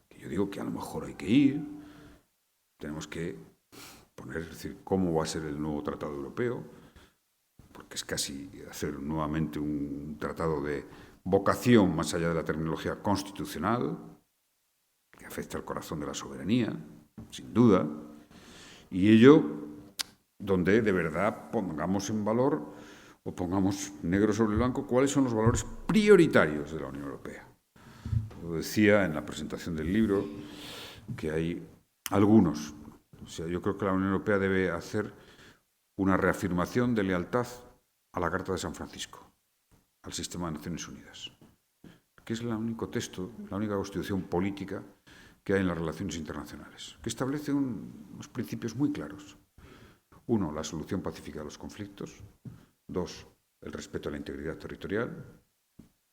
que yo digo que a lo mejor hay que ir, tenemos que poner, es decir, cómo va a ser el nuevo Tratado Europeo, porque es casi hacer nuevamente un tratado de vocación más allá de la terminología constitucional, que afecta al corazón de la soberanía, sin duda, y ello donde de verdad pongamos en valor o pongamos negro sobre blanco cuáles son los valores prioritarios de la Unión Europea. Lo decía en la presentación del libro que hay algunos. O sea, yo creo que la Unión Europea debe hacer una reafirmación de lealtad a la Carta de San Francisco, al sistema de Naciones Unidas, que es el único texto, la única constitución política que hay en las relaciones internacionales, que establece unos principios muy claros. 1, la solución pacífica de los conflictos. 2, el respeto a la integridad territorial.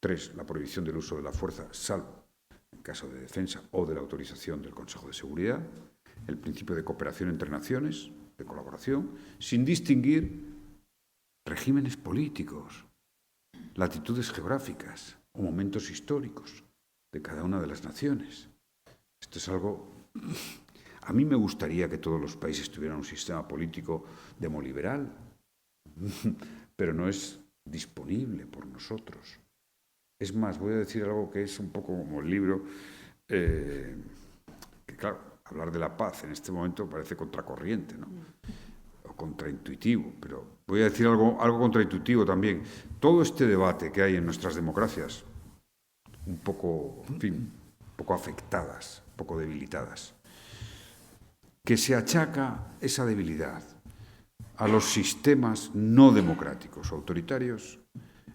3, la prohibición del uso de la fuerza, salvo en caso de defensa o de la autorización del Consejo de Seguridad. El principio de cooperación entre naciones, de colaboración, sin distinguir regímenes políticos, latitudes geográficas o momentos históricos de cada una de las naciones. Esto es algo... A mí me gustaría que todos los países tuvieran un sistema político demoliberal, pero no es disponible por nosotros. Es más, voy a decir algo que es un poco como el libro, que claro, hablar de la paz en este momento parece contracorriente, ¿no? O contraintuitivo, pero voy a decir algo contraintuitivo también. Todo este debate que hay en nuestras democracias, un poco, en fin, un poco afectadas, un poco debilitadas, que se achaca esa debilidad a los sistemas no democráticos, autoritarios,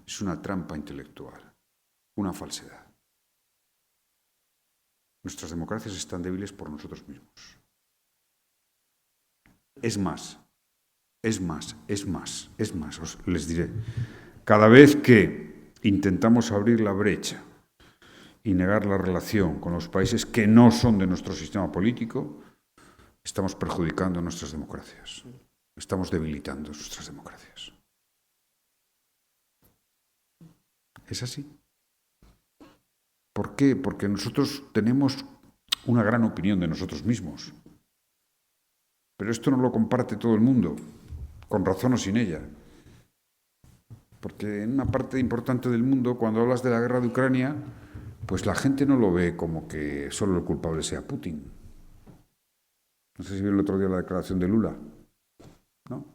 es una trampa intelectual, una falsedad. Nuestras democracias están débiles por nosotros mismos. Es más, les diré, cada vez que intentamos abrir la brecha y negar la relación con los países que no son de nuestro sistema político, estamos perjudicando nuestras democracias. Estamos debilitando nuestras democracias. Es así. ¿Por qué? Porque nosotros tenemos una gran opinión de nosotros mismos. Pero esto no lo comparte todo el mundo, con razón o sin ella. Porque en una parte importante del mundo, cuando hablas de la guerra de Ucrania, pues la gente no lo ve como que solo el culpable sea Putin. No sé si vieron el otro día la declaración de Lula, ¿no?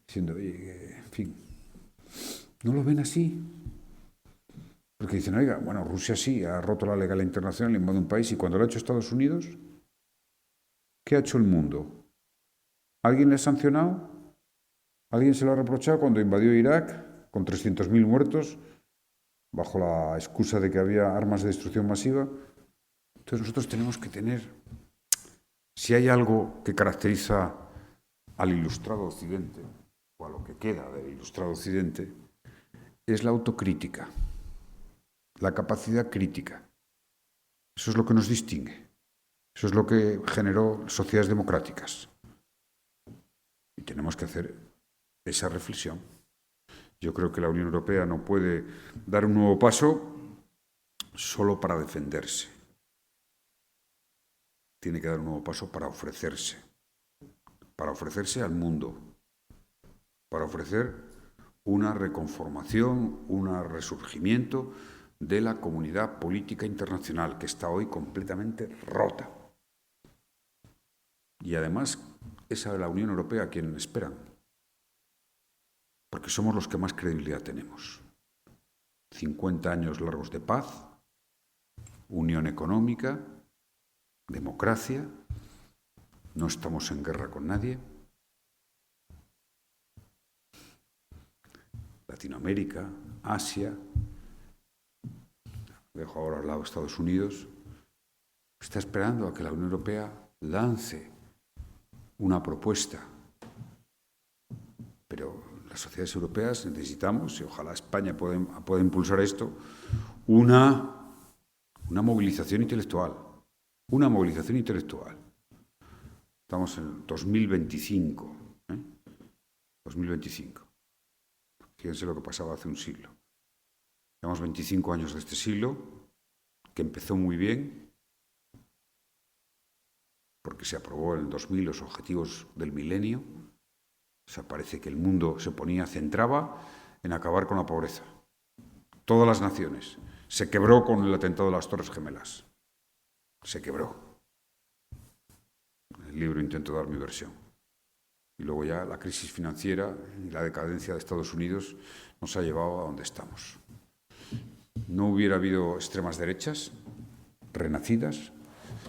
Diciendo, oye, en fin, no lo ven así. Porque dicen, oiga, bueno, Rusia sí ha roto la legalidad internacional, invade un país, y cuando lo ha hecho Estados Unidos, ¿qué ha hecho el mundo? ¿Alguien le ha sancionado? ¿Alguien se lo ha reprochado cuando invadió Irak con 300.000 muertos bajo la excusa de que había armas de destrucción masiva? Entonces nosotros tenemos que tener, si hay algo que caracteriza al ilustrado Occidente, o a lo que queda del ilustrado Occidente, es la autocrítica, la capacidad crítica. Eso es lo que nos distingue. Eso es lo que generó sociedades democráticas. Y tenemos que hacer esa reflexión. Yo creo que la Unión Europea no puede dar un nuevo paso solo para defenderse. Tiene que dar un nuevo paso para ofrecerse al mundo, para ofrecer una reconformación, un resurgimiento de la comunidad política internacional, que está hoy completamente rota. Y además es a la Unión Europea a quien esperan, porque somos los que más credibilidad tenemos. 50 años largos de paz, unión económica, democracia, no estamos en guerra con nadie. Latinoamérica, Asia, dejo ahora al lado Estados Unidos, está esperando a que la Unión Europea lance una propuesta. Pero las sociedades europeas necesitamos, y ojalá España pueda impulsar esto, una movilización intelectual. Una movilización intelectual. Estamos en 2025. 2025. Fíjense lo que pasaba hace un siglo. Llevamos 25 años de este siglo, que empezó muy bien, porque se aprobó en el 2000 los objetivos del milenio, O sea, parece que el mundo centraba en acabar con la pobreza. Todas las naciones. Se quebró con el atentado de las Torres Gemelas. Se quebró. En el libro intento dar mi versión. Y luego ya la crisis financiera y la decadencia de Estados Unidos nos ha llevado a donde estamos. No hubiera habido extremas derechas renacidas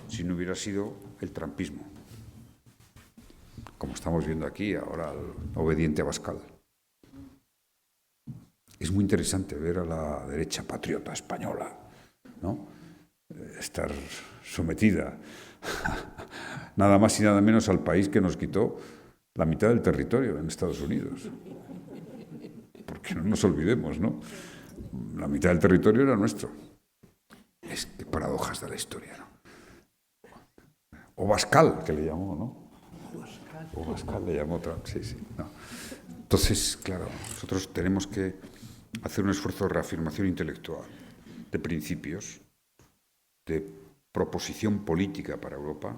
si no hubiera sido el trumpismo, como estamos viendo aquí ahora al obediente Abascal. Es muy interesante ver a la derecha patriota española, ¿no?, estar sometida nada más y nada menos al país que nos quitó la mitad del territorio en Estados Unidos. Porque no nos olvidemos, ¿no? La mitad del territorio era nuestro. Es que paradojas de la historia, ¿no? O Bascal, que le llamó, ¿no? O Bascal le llamó Trump, sí, no. Entonces, claro, nosotros tenemos que hacer un esfuerzo de reafirmación intelectual, de principios, de proposición política para Europa,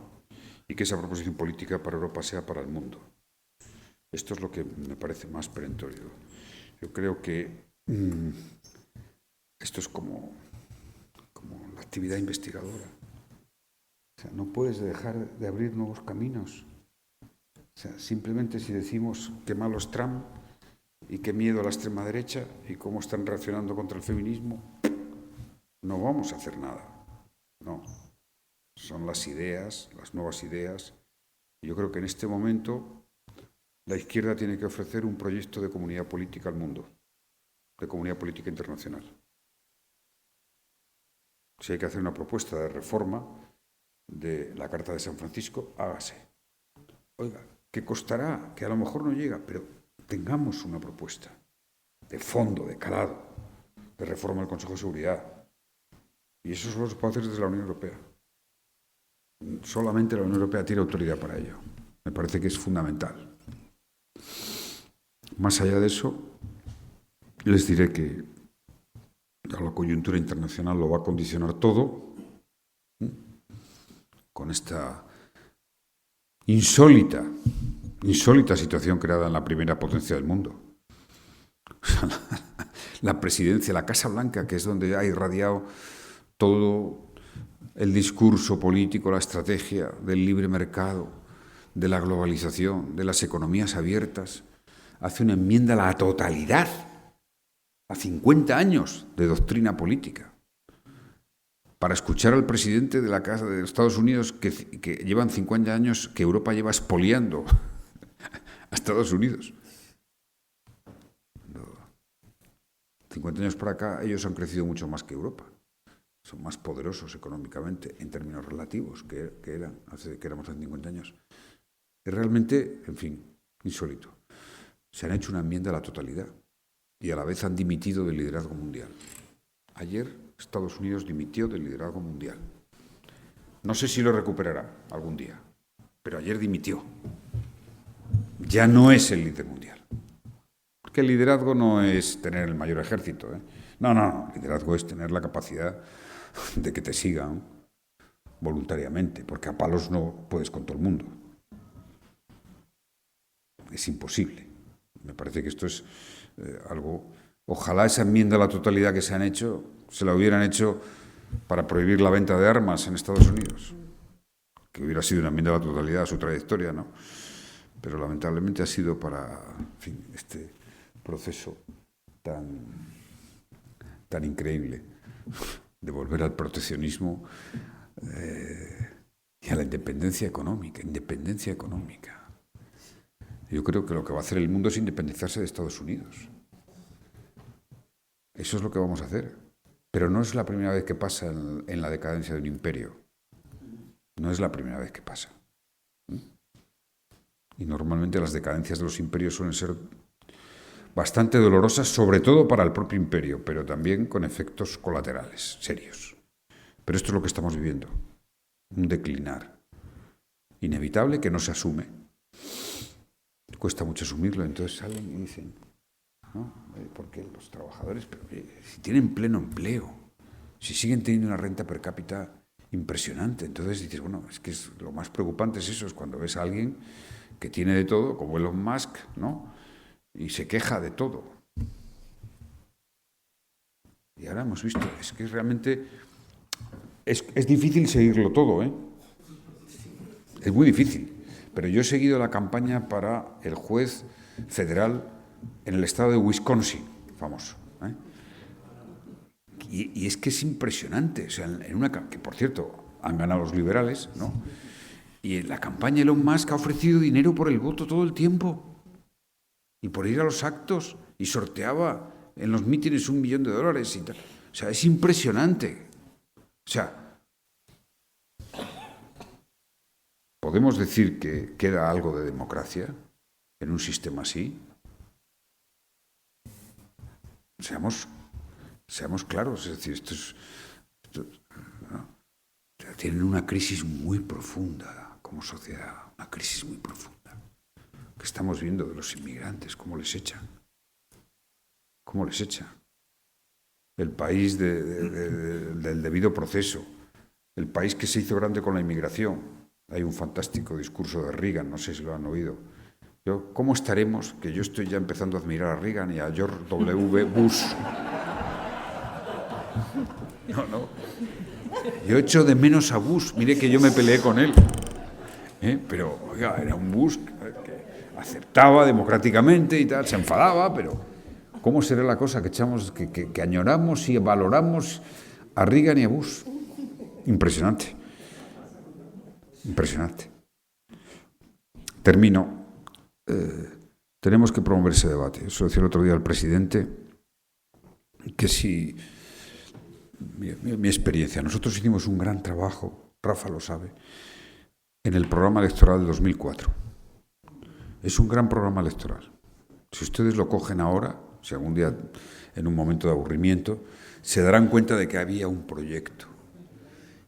y que esa proposición política para Europa sea para el mundo. Esto es lo que me parece más perentorio. Yo creo que esto es como la actividad investigadora. O sea, no puedes dejar de abrir nuevos caminos. O sea, simplemente si decimos qué malo es Trump y qué miedo a la extrema derecha y cómo están reaccionando contra el feminismo, no vamos a hacer nada. No. Son las ideas, las nuevas ideas. Y yo creo que en este momento la izquierda tiene que ofrecer un proyecto de comunidad política al mundo, de comunidad política internacional. Si hay que hacer una propuesta de reforma de la Carta de San Francisco, hágase. Oiga, ¿qué costará? Que a lo mejor no llega, pero tengamos una propuesta de fondo, de calado, de reforma del Consejo de Seguridad. Y eso solo se puede hacer desde la Unión Europea. Solamente la Unión Europea tiene autoridad para ello. Me parece que es fundamental. Más allá de eso, les diré que la coyuntura internacional lo va a condicionar todo, con esta insólita situación creada en la primera potencia del mundo. La presidencia, la Casa Blanca, que es donde ha irradiado todo el discurso político, la estrategia del libre mercado, de la globalización, de las economías abiertas, hace una enmienda a la totalidad, a 50 años de doctrina política, para escuchar al presidente de la Casa de Estados Unidos que llevan 50 años que Europa lleva expoliando a Estados Unidos. 50 años para acá ellos han crecido mucho más que Europa. Son más poderosos económicamente en términos relativos que éramos hace 50 años. Es realmente, en fin, insólito. Se han hecho una enmienda a la totalidad y a la vez han dimitido del liderazgo mundial. Ayer Estados Unidos dimitió del liderazgo mundial. No sé si lo recuperará algún día, pero ayer dimitió. Ya no es el líder mundial. Porque el liderazgo no es tener el mayor ejército, ¿eh? No. El liderazgo es tener la capacidad de que te sigan voluntariamente, porque a palos no puedes con todo el mundo. Es imposible. Me parece que esto es algo... Ojalá esa enmienda a la totalidad que se han hecho, se la hubieran hecho para prohibir la venta de armas en Estados Unidos, que hubiera sido una enmienda a la totalidad a su trayectoria, ¿no? Pero lamentablemente ha sido para, en fin, este proceso tan increíble de volver al proteccionismo y a la independencia económica. Yo creo que lo que va a hacer el mundo es independizarse de Estados Unidos. Eso es lo que vamos a hacer. Pero no es la primera vez que pasa en la decadencia de un imperio. No es la primera vez que pasa. Y normalmente las decadencias de los imperios suelen ser bastante dolorosas, sobre todo para el propio imperio, pero también con efectos colaterales serios. Pero esto es lo que estamos viviendo. Un declinar inevitable que no se asume. Cuesta mucho asumirlo, entonces salen y dicen, ¿no? Porque los trabajadores, pero si tienen pleno empleo, si siguen teniendo una renta per cápita impresionante, entonces dices, bueno, es que lo más preocupante es eso, es cuando ves a alguien que tiene de todo, como Elon Musk, ¿no? Y se queja de todo. Y ahora hemos visto, es que realmente es difícil seguirlo todo, ¿eh? Es muy difícil. Pero yo he seguido la campaña para el juez federal en el estado de Wisconsin, famoso, ¿eh? Y es que es impresionante. O sea, que por cierto, han ganado los liberales, ¿no? Y en la campaña Elon Musk ha ofrecido dinero por el voto todo el tiempo. Y por ir a los actos. Y sorteaba en los mítines $1 millón y tal. O sea, es impresionante. O sea, ¿podemos decir que queda algo de democracia en un sistema así? Seamos claros. Es decir, ¿no? Tienen una crisis muy profunda como sociedad, una crisis muy profunda, que estamos viendo de los inmigrantes, cómo les echan. El país del debido proceso, el país que se hizo grande con la inmigración. Hay un fantástico discurso de Reagan, no sé si lo han oído. ¿Cómo estaremos? Que yo estoy ya empezando a admirar a Reagan y a George W. Bush. No. Yo echo de menos a Bush. Mire que yo me peleé con él. Pero, oiga, era un Bush que aceptaba democráticamente y tal, se enfadaba, pero ¿cómo será la cosa que añoramos y valoramos a Reagan y a Bush? Impresionante. Termino. Tenemos que promover ese debate. Eso decía el otro día el presidente, que si... Mi experiencia. Nosotros hicimos un gran trabajo, Rafa lo sabe, en el programa electoral de 2004. Es un gran programa electoral. Si ustedes lo cogen ahora, si algún día en un momento de aburrimiento, se darán cuenta de que había un proyecto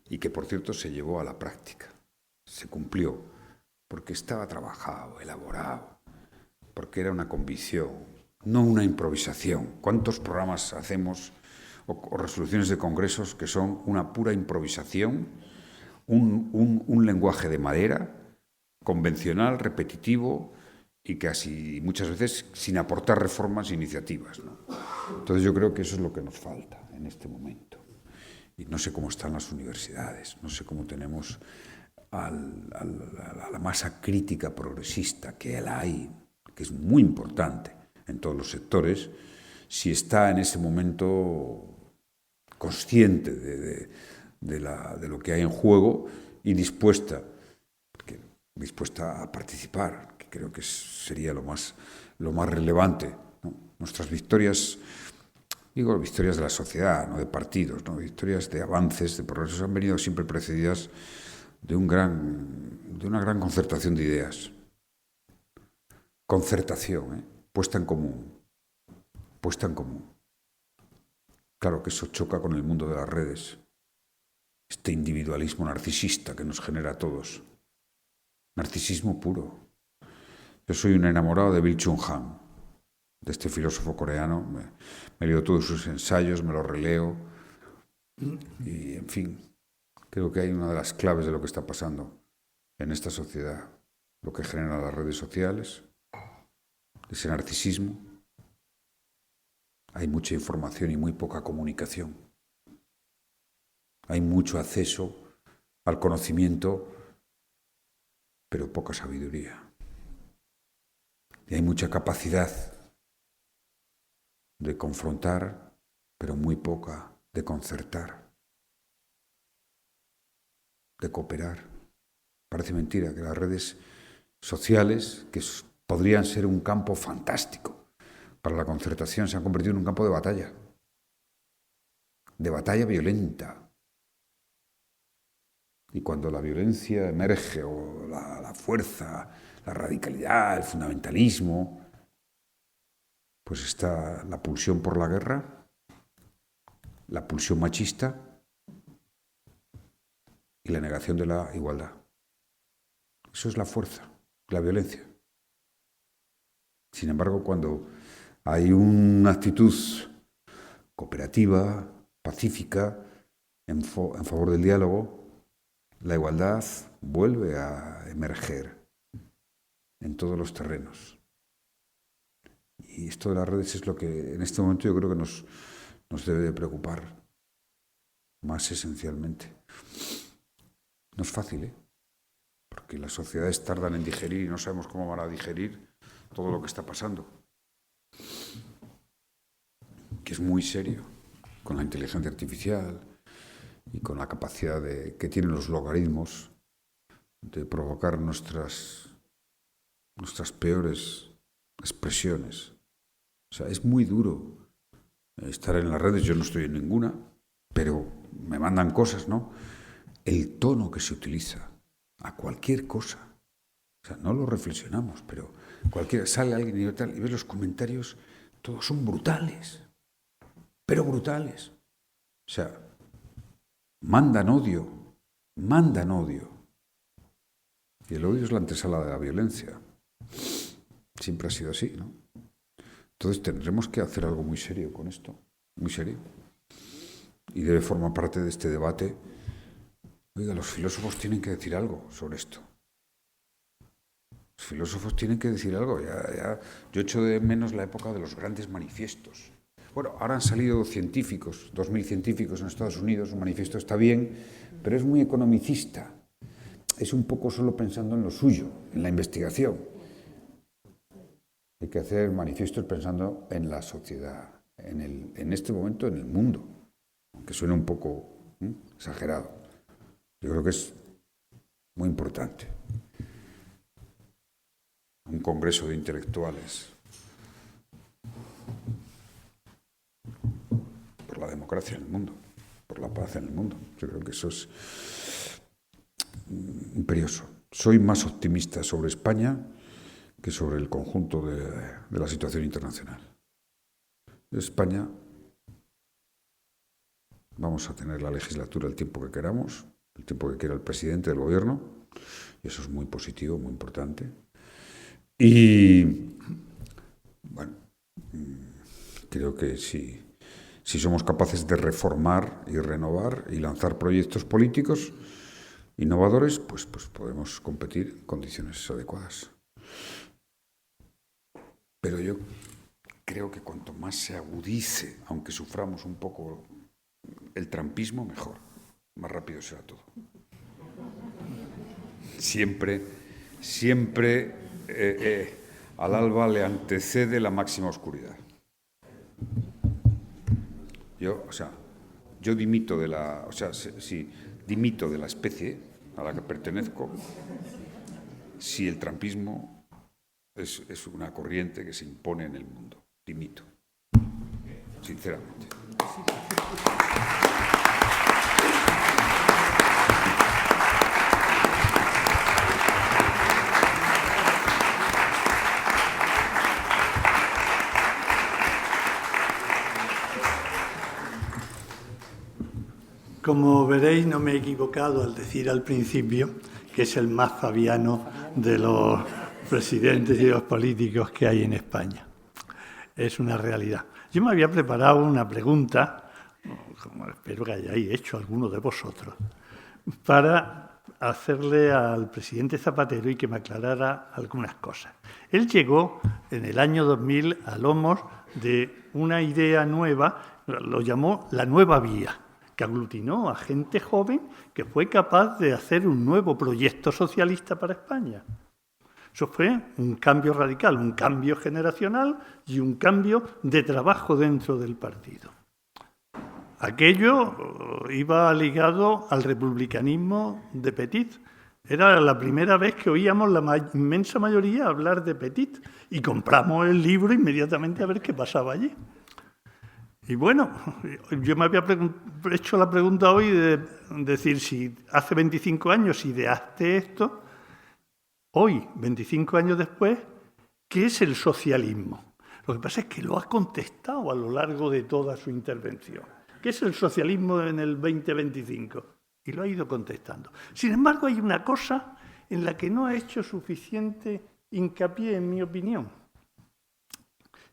y que, por cierto, se llevó a la práctica. Se cumplió porque estaba trabajado, elaborado, porque era una convicción, no una improvisación. ¿Cuántos programas hacemos o resoluciones de congresos que son una pura improvisación, un lenguaje de madera, convencional, repetitivo y casi muchas veces sin aportar reformas e iniciativas, ¿no? Entonces yo creo que eso es lo que nos falta en este momento. Y no sé cómo están las universidades, no sé cómo tenemos a la masa crítica progresista, que la hay, que es muy importante en todos los sectores, si está en ese momento consciente de lo que hay en juego y dispuesta a participar, que creo que sería lo más relevante, ¿no? Nuestras victorias, digo victorias de la sociedad, no de partidos, ¿no? Victorias de avances, de progresos, han venido siempre precedidas de una gran concertación de ideas. Concertación, puesta en común. Claro que eso choca con el mundo de las redes. Este individualismo narcisista que nos genera a todos. Narcisismo puro. Yo soy un enamorado de Byung Chul Han, de este filósofo coreano. Me he leído todos sus ensayos, me los releo. Y, en fin, creo que hay una de las claves de lo que está pasando en esta sociedad. Lo que generan las redes sociales, ese narcisismo. Hay mucha información y muy poca comunicación. Hay mucho acceso al conocimiento, pero poca sabiduría. Y hay mucha capacidad de confrontar, pero muy poca de concertar, de cooperar. Parece mentira que las redes sociales, que podrían ser un campo fantástico para la concertación, se han convertido en un campo de batalla violenta. Y cuando la violencia emerge, o la fuerza, la radicalidad, el fundamentalismo, pues está la pulsión por la guerra, la pulsión machista y la negación de la igualdad. Eso es la fuerza, la violencia. Sin embargo, cuando hay una actitud cooperativa, pacífica, en favor del diálogo, la igualdad vuelve a emerger. en todos los terrenos. Y esto de las redes es lo que en este momento yo creo que nos debe de preocupar más esencialmente. No es fácil, ¿eh? Porque las sociedades tardan en digerir y no sabemos cómo van a digerir todo lo que está pasando. Que es muy serio, con la inteligencia artificial y con la capacidad que tienen los logaritmos de provocar nuestras peores expresiones. O sea, es muy duro estar en las redes. Yo no estoy en ninguna, pero me mandan cosas, ¿no? El tono que se utiliza a cualquier cosa. O sea, no lo reflexionamos, pero sale alguien y tal, y ves los comentarios, todos son brutales, pero brutales. O sea, mandan odio. Y el odio es la antesala de la violencia. Siempre ha sido así, ¿no? Entonces tendremos que hacer algo muy serio con esto, muy serio. Y debe formar parte de este debate. Oiga, los filósofos tienen que decir algo sobre esto. Los filósofos tienen que decir algo. Yo echo de menos la época de los grandes manifiestos. Bueno, ahora han salido científicos, 2000 científicos en Estados Unidos, un manifiesto está bien, pero es muy economicista. Es un poco solo pensando en lo suyo, en la investigación. Hay que hacer manifiestos pensando en la sociedad, en este momento en el mundo, aunque suene un poco exagerado. Yo creo que es muy importante. Un congreso de intelectuales por la democracia en el mundo, por la paz en el mundo. Yo creo que eso es imperioso. Soy más optimista sobre España que sobre el conjunto de la situación internacional. España vamos a tener la legislatura el tiempo que queramos, el tiempo que quiera el presidente del gobierno, y eso es muy positivo, muy importante. Y bueno, creo que si somos capaces de reformar y renovar y lanzar proyectos políticos innovadores, pues podemos competir en condiciones adecuadas. Pero yo creo que cuanto más se agudice, aunque suframos un poco el trumpismo, mejor. Más rápido será todo. Siempre al alba le antecede la máxima oscuridad. Yo dimito de la especie a la que pertenezco si el trumpismo es una corriente que se impone en el mundo. Dimito, sinceramente. Como veréis, no me he equivocado al decir al principio que es el más fabiano de los presidentes y de los políticos que hay en España. Es una realidad. Yo me había preparado una pregunta, como espero que hayáis hecho alguno de vosotros, para hacerle al presidente Zapatero y que me aclarara algunas cosas. Él llegó en el año 2000 a lomos de una idea nueva, lo llamó la nueva vía, que aglutinó a gente joven que fue capaz de hacer un nuevo proyecto socialista para España. Eso fue un cambio radical, un cambio generacional y un cambio de trabajo dentro del partido. Aquello iba ligado al republicanismo de Petit. Era la primera vez que oíamos la inmensa mayoría hablar de Petit y compramos el libro inmediatamente a ver qué pasaba allí. Y bueno, yo me había hecho la pregunta hoy de decir si hace 25 años ideaste esto, hoy, 25 años después, ¿qué es el socialismo? Lo que pasa es que lo ha contestado a lo largo de toda su intervención. ¿Qué es el socialismo en el 2025? Y lo ha ido contestando. Sin embargo, hay una cosa en la que no ha hecho suficiente hincapié, en mi opinión.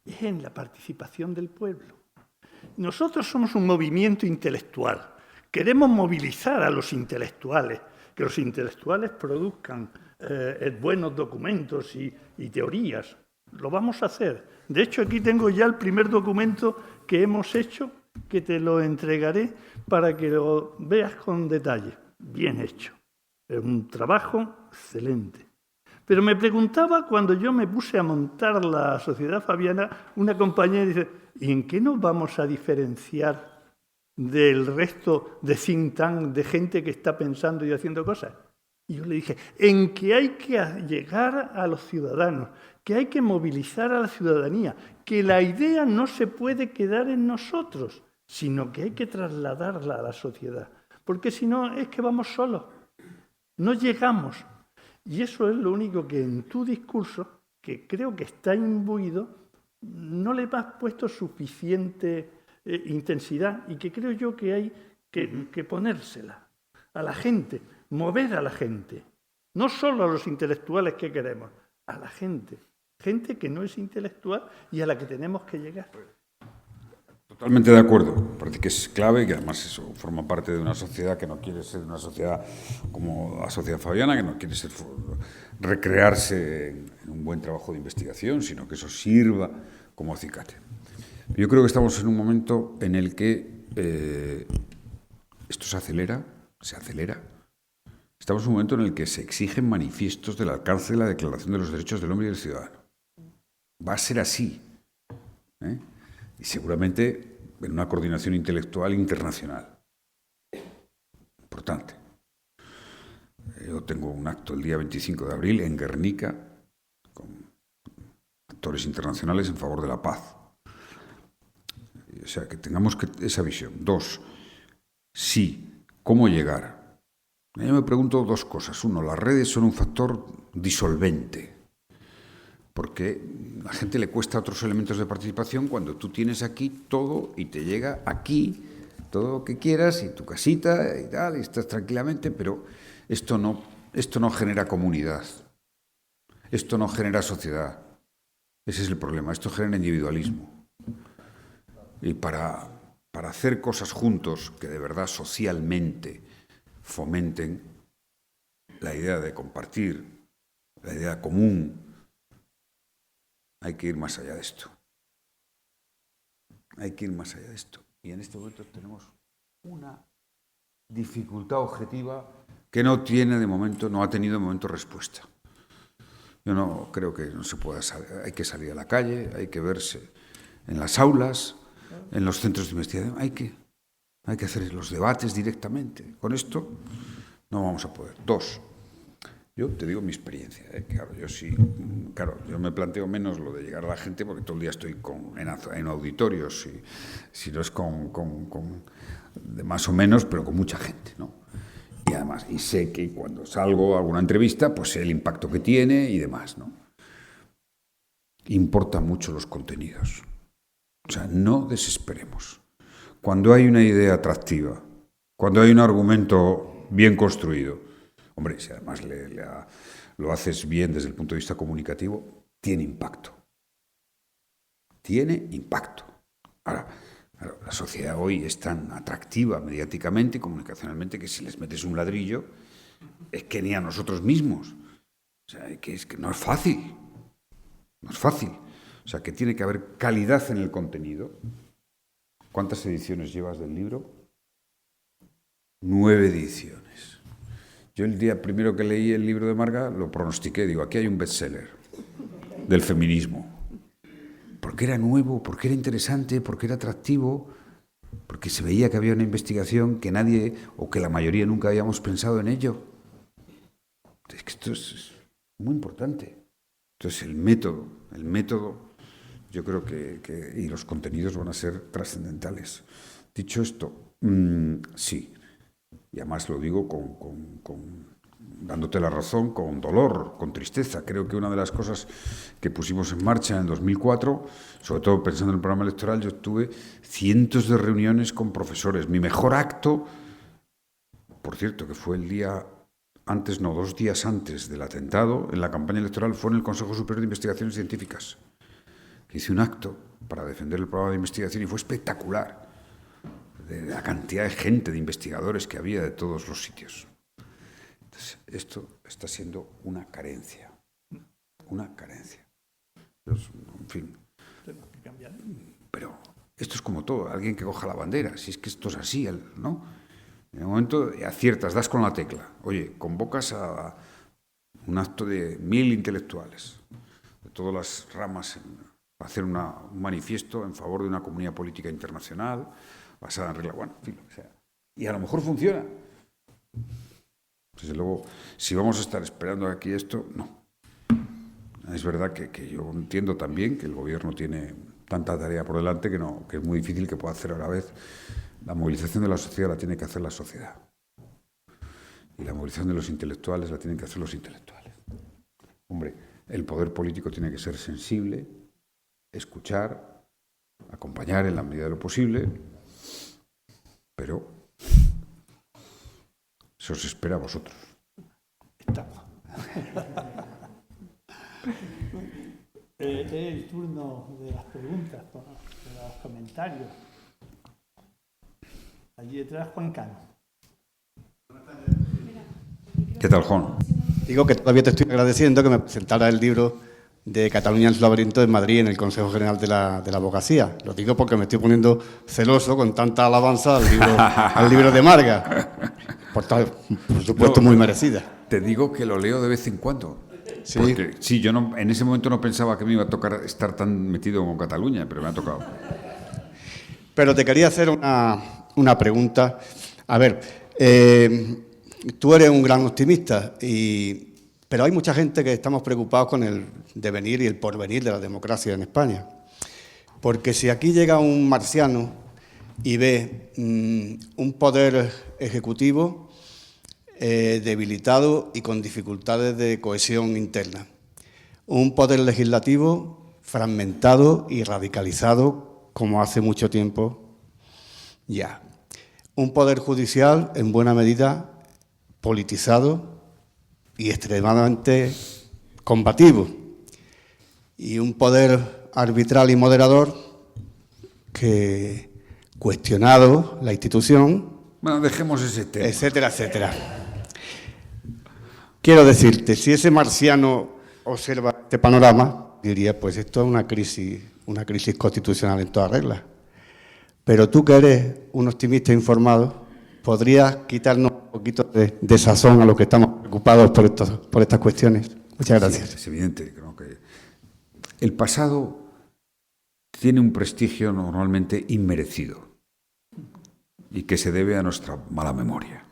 Es en la participación del pueblo. Nosotros somos un movimiento intelectual. Queremos movilizar a los intelectuales, que los intelectuales produzcan buenos documentos y teorías. Lo vamos a hacer. De hecho, aquí tengo ya el primer documento que hemos hecho, que te lo entregaré para que lo veas con detalle. Bien hecho. Es un trabajo excelente. Pero me preguntaba, cuando yo me puse a montar la Sociedad Fabiana, una compañera dice, ¿y en qué nos vamos a diferenciar del resto de think tank, de gente que está pensando y haciendo cosas? Y yo le dije, en que hay que llegar a los ciudadanos, que hay que movilizar a la ciudadanía, que la idea no se puede quedar en nosotros, sino que hay que trasladarla a la sociedad. Porque si no, es que vamos solos, no llegamos. Y eso es lo único que en tu discurso, que creo que está imbuido, no le has puesto suficiente intensidad y que creo yo que hay que ponérsela a la gente, mover a la gente, no solo a los intelectuales que queremos, a la gente que no es intelectual y a la que tenemos que llegar. Totalmente de acuerdo. Parece que es clave y que además eso forma parte de una sociedad que no quiere ser una sociedad como la Sociedad Fabiana, que no quiere ser recrearse en un buen trabajo de investigación, sino que eso sirva como acicate. Yo creo que estamos en un momento en el que esto se acelera. Estamos en un momento en el que se exigen manifiestos del alcance de la Declaración de los Derechos del Hombre y del Ciudadano. Va a ser así, ¿eh? Y seguramente en una coordinación intelectual internacional. Importante. Yo tengo un acto el día 25 de abril en Guernica con actores internacionales en favor de la paz. O sea, que tengamos esa visión. 2. Sí, ¿cómo llegar? Yo me pregunto dos cosas. Uno, las redes son un factor disolvente, porque a la gente le cuesta otros elementos de participación cuando tú tienes aquí todo y te llega aquí todo lo que quieras y tu casita y tal, y estás tranquilamente, pero esto no genera comunidad, esto no genera sociedad. Ese es el problema, esto genera individualismo. Y para hacer cosas juntos que de verdad socialmente fomenten la idea de compartir, la idea común, hay que ir más allá de esto. Hay que ir más allá de esto. Y en este momento tenemos una dificultad objetiva que no ha tenido de momento respuesta. Yo no creo que no se pueda salir. Hay que salir a la calle, hay que verse en las aulas, en los centros de investigación. Hay que hacer los debates directamente. Con esto no vamos a poder. 2. Yo te digo mi experiencia. Yo me planteo menos lo de llegar a la gente porque todo el día estoy en auditorios, si no es de más o menos, pero con mucha gente, ¿no? Y además, y sé que cuando salgo a alguna entrevista, pues sé el impacto que tiene y demás, ¿no? Importan mucho los contenidos. O sea, no desesperemos. Cuando hay una idea atractiva, cuando hay un argumento bien construido, hombre, si además lo haces bien desde el punto de vista comunicativo, tiene impacto. Tiene impacto. Ahora, la sociedad hoy es tan atractiva mediáticamente y comunicacionalmente que si les metes un ladrillo, es que ni a nosotros mismos. O sea, que es que no es fácil. No es fácil. O sea, que tiene que haber calidad en el contenido. ¿Cuántas ediciones llevas del libro? 9 ediciones. Yo el día primero que leí el libro de Marga lo pronostiqué, digo, aquí hay un bestseller del feminismo. Porque era nuevo, porque era interesante, porque era atractivo, porque se veía que había una investigación que nadie o que la mayoría nunca habíamos pensado en ello. Es que esto es muy importante. Entonces el método, yo creo que y los contenidos van a ser trascendentales. Dicho esto, sí. Y además lo digo dándote la razón, con dolor, con tristeza. Creo que una de las cosas que pusimos en marcha en 2004, sobre todo pensando en el programa electoral, yo tuve cientos de reuniones con profesores. Mi mejor acto, por cierto, que fue 2 días antes del atentado, en la campaña electoral, fue en el Consejo Superior de Investigaciones Científicas. Hice un acto para defender el programa de investigación y fue espectacular. De la cantidad de gente, de investigadores que había de todos los sitios. Entonces, esto está siendo una carencia. Una carencia. Entonces, en fin. Tenemos que cambiar. Pero esto es como todo. Alguien que coja la bandera. Si es que esto es así, ¿no? En el momento aciertas, das con la tecla. Oye, convocas a un acto de 1000 intelectuales de todas las ramas a hacer un manifiesto en favor de una comunidad política internacional basada en reglas. Bueno, en fin, lo que sea. Y a lo mejor funciona. Desde luego, si vamos a estar esperando aquí esto, no. Es verdad que yo entiendo también que el Gobierno tiene tanta tarea por delante que es muy difícil que pueda hacer a la vez. La movilización de la sociedad la tiene que hacer la sociedad. Y la movilización de los intelectuales la tienen que hacer los intelectuales. Hombre, el poder político tiene que ser sensible, escuchar, acompañar en la medida de lo posible, pero se os espera a vosotros. Estamos. Es el turno de las preguntas, de los comentarios. Allí detrás, Juan Cano. ¿Qué tal, Juan? Digo que todavía te estoy agradeciendo que me presentara el libro de Cataluña en su laberinto en Madrid, en el Consejo General de la Abogacía. Lo digo porque me estoy poniendo celoso con tanta alabanza al libro de Marga. Por supuesto, muy merecida. Te digo que lo leo de vez en cuando. Sí. Porque, sí, yo no, en ese momento no pensaba que me iba a tocar estar tan metido con Cataluña, pero me ha tocado. Pero te quería hacer una pregunta. A ver, tú eres un gran optimista, pero hay mucha gente que estamos preocupados con el devenir y el porvenir de la democracia en España. Porque si aquí llega un marciano y ve un poder ejecutivo debilitado y con dificultades de cohesión interna, un poder legislativo fragmentado y radicalizado como hace mucho tiempo ya, un poder judicial en buena medida politizado y extremadamente combativo, y un poder arbitral y moderador que, cuestionado la institución, Bueno, dejemos ese tema. etcétera, etcétera. Quiero decirte, si ese marciano observa este panorama, diría, pues esto es una crisis constitucional en toda regla. Pero tú, que eres un optimista informado, ¿podrías quitarnos un poquito de sazón a los que estamos preocupados por estas cuestiones? Muchas gracias. Sí, es evidente, creo que el pasado tiene un prestigio normalmente inmerecido y que se debe a nuestra mala memoria.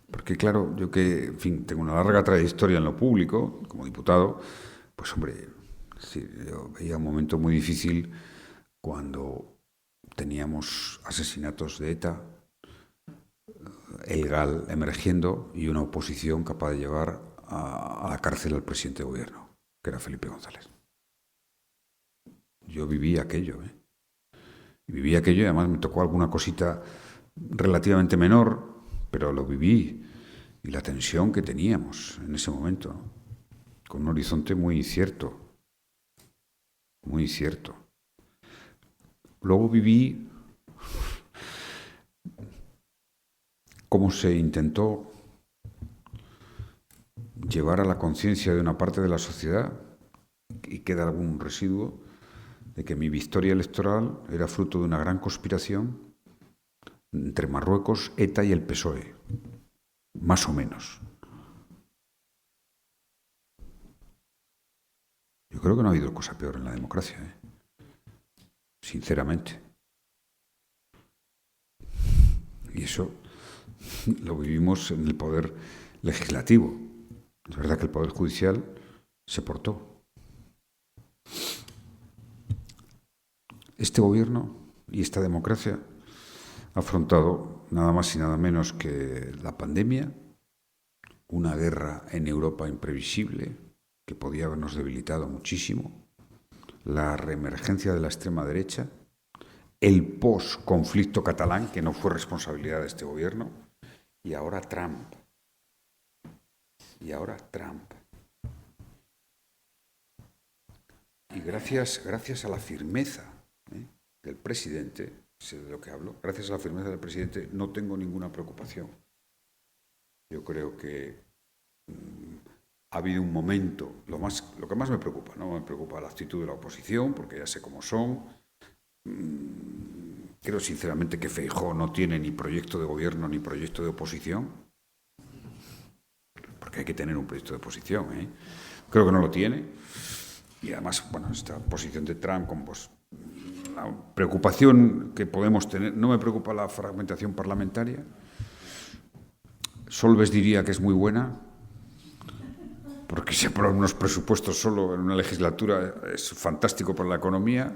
Porque claro, yo que, en fin, tengo una larga trayectoria en lo público, como diputado, pues hombre, sí, yo veía un momento muy difícil cuando teníamos asesinatos de ETA, el GAL emergiendo y una oposición capaz de llevar a la cárcel al presidente de gobierno, que era Felipe González. Yo viví aquello, Y viví aquello y además me tocó alguna cosita relativamente menor, pero lo viví, y la tensión que teníamos en ese momento, ¿no? Con un horizonte muy incierto, muy incierto. Luego viví cómo se intentó llevar a la conciencia de una parte de la sociedad, y queda algún residuo, de que mi victoria electoral era fruto de una gran conspiración entre Marruecos, ETA y el PSOE, más o menos. Yo creo que no ha habido cosa peor en la democracia, sinceramente. Y eso lo vivimos en el poder legislativo. Es verdad que el poder judicial se portó. Este gobierno y esta democracia ha afrontado nada más y nada menos que la pandemia, una guerra en Europa imprevisible que podía habernos debilitado muchísimo, la reemergencia de la extrema derecha, el post-conflicto catalán, que no fue responsabilidad de este gobierno, y ahora Trump. Y gracias a la firmeza del presidente, sé de lo que hablo, gracias a la firmeza del presidente no tengo ninguna preocupación. Yo creo que ha habido un momento, lo que más me preocupa, no me preocupa la actitud de la oposición, porque ya sé cómo son. Creo sinceramente que Feijóo no tiene ni proyecto de gobierno ni proyecto de oposición, porque hay que tener un proyecto de oposición, ¿eh? Creo que no lo tiene. Y además, bueno, esta posición de Trump con la preocupación que podemos tener, no me preocupa la fragmentación parlamentaria. Solbes diría que es muy buena, porque se aprueban unos presupuestos solo en una legislatura, es fantástico para la economía,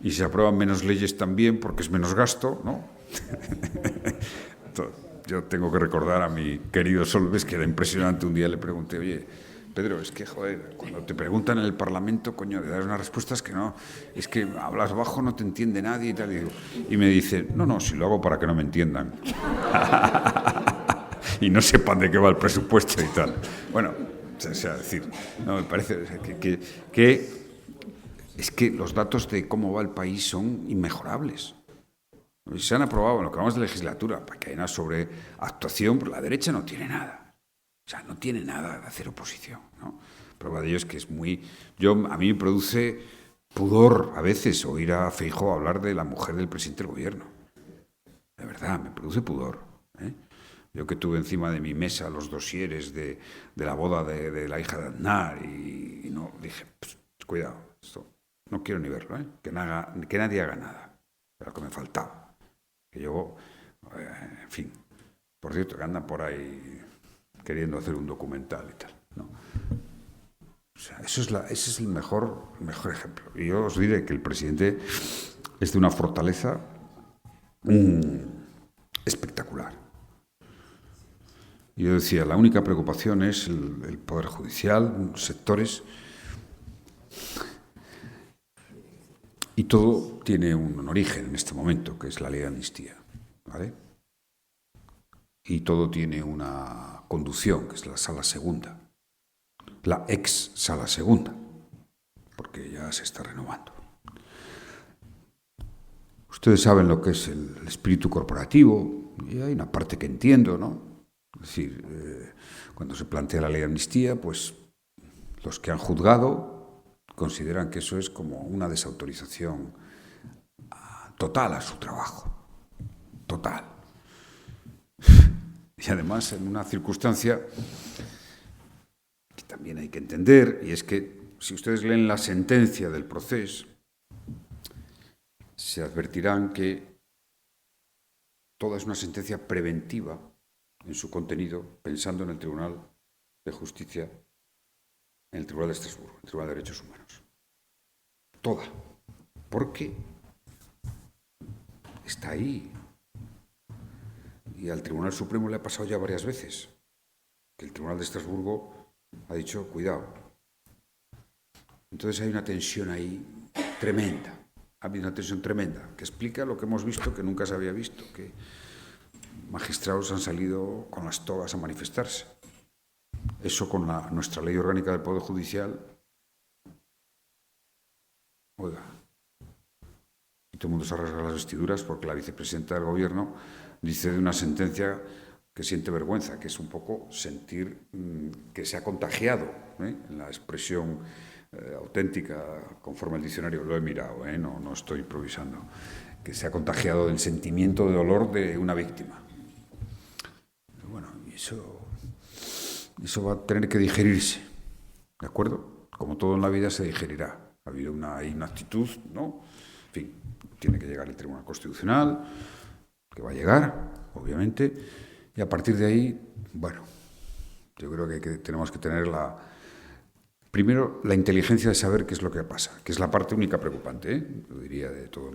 y se aprueban menos leyes también porque es menos gasto, ¿no? Yo tengo que recordar a mi querido Solbes, que era impresionante. Un día le pregunté, oye, Pedro, es que, joder, cuando te preguntan en el Parlamento, coño, le das unas respuestas que no, es que hablas bajo, no te entiende nadie y tal. Y me dice, no, si lo hago para que no me entiendan. Y no sepan de qué va el presupuesto y tal. Bueno, o sea, decir, no, me parece que es que los datos de cómo va el país son inmejorables. Se han aprobado en lo que vamos de legislatura, para que haya una sobreactuación, pero la derecha no tiene nada. O sea, no tiene nada de hacer oposición, ¿no? Prueba de ello es que es muy... a mí me produce pudor a veces oír a Feijóo hablar de la mujer del presidente del gobierno. De verdad, me produce pudor, ¿eh? Yo que tuve encima de mi mesa los dosieres de la boda de la hija de Aznar y no, dije, cuidado, esto no quiero ni verlo, ¿eh? Que nadie haga nada. Era lo que me faltaba. Que yo, en fin, por cierto, que andan por ahí queriendo hacer un documental y tal, ¿no? O sea, ese es el mejor ejemplo. Y yo os diré que el presidente es de una fortaleza espectacular. Yo decía, la única preocupación es el Poder Judicial, sectores, y todo tiene un origen en este momento, que es la ley de amnistía, ¿vale? Y todo tiene una conducción, que es la sala segunda, la ex sala segunda, porque ya se está renovando. Ustedes saben lo que es el espíritu corporativo, y hay una parte que entiendo, ¿no? Es decir, cuando se plantea la ley de amnistía, pues los que han juzgado consideran que eso es como una desautorización total a su trabajo, total. Y además en una circunstancia que también hay que entender, y es que si ustedes leen la sentencia del proceso, se advertirán que toda es una sentencia preventiva en su contenido, pensando en el Tribunal de Justicia, en el Tribunal de Estrasburgo, el Tribunal de Derechos Humanos. Toda. Porque está ahí. Y al Tribunal Supremo le ha pasado ya varias veces que el Tribunal de Estrasburgo ha dicho, cuidado. Entonces hay una tensión ahí tremenda. Ha habido una tensión tremenda que explica lo que hemos visto, que nunca se había visto, que magistrados han salido con las togas a manifestarse. Eso con nuestra ley orgánica del Poder Judicial. Oiga, y todo el mundo se rasga las vestiduras porque la vicepresidenta del Gobierno dice de una sentencia que siente vergüenza, que es un poco sentir que se ha contagiado, en la expresión auténtica, conforme al diccionario, lo he mirado, no estoy improvisando, que se ha contagiado del sentimiento de dolor de una víctima. Bueno, y eso va a tener que digerirse, ¿de acuerdo? Como todo en la vida se digerirá. Ha habido una actitud, ¿no? En fin, tiene que llegar el Tribunal Constitucional, que va a llegar, obviamente, y a partir de ahí, bueno, yo creo que tenemos que tener primero la inteligencia de saber qué es lo que pasa, que es la parte única preocupante, yo diría, de todo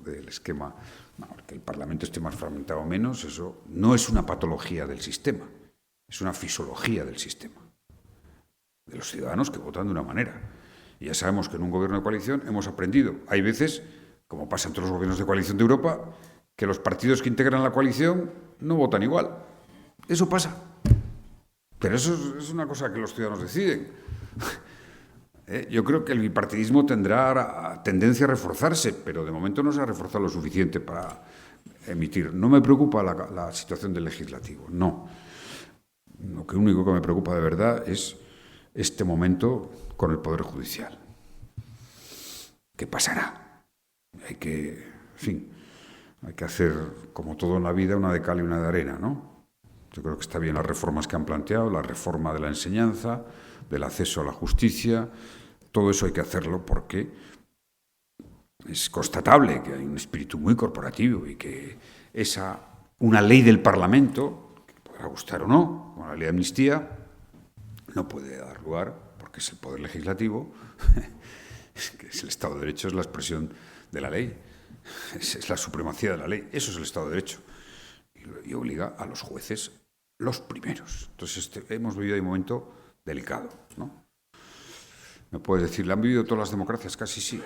del esquema. No, que el Parlamento esté más fragmentado o menos, eso no es una patología del sistema, es una fisiología del sistema, de los ciudadanos que votan de una manera. Y ya sabemos que en un gobierno de coalición hemos aprendido, hay veces, como pasa en todos los gobiernos de coalición de Europa, que los partidos que integran la coalición no votan igual. Eso pasa. Pero eso es una cosa que los ciudadanos deciden. Yo creo que el bipartidismo tendrá tendencia a reforzarse, pero de momento no se ha reforzado lo suficiente para emitir. No me preocupa la situación del legislativo, no. lo único que me preocupa de verdad es este momento con el Poder Judicial. ¿Qué pasará? Hay que hacer, como todo en la vida, una de cal y una de arena, ¿no? Yo creo que está bien las reformas que han planteado, la reforma de la enseñanza, del acceso a la justicia, todo eso hay que hacerlo porque es constatable que hay un espíritu muy corporativo y que una ley del Parlamento, que podrá gustar o no, como la ley de amnistía, no puede dar lugar, porque es el Poder Legislativo, que es el Estado de Derecho, es la expresión de la ley, es la supremacía de la ley, eso es el Estado de Derecho, y obliga a los jueces los primeros. Entonces hemos vivido un momento delicado, ¿no? Me puedes decir, ¿le han vivido todas las democracias? Casi sí,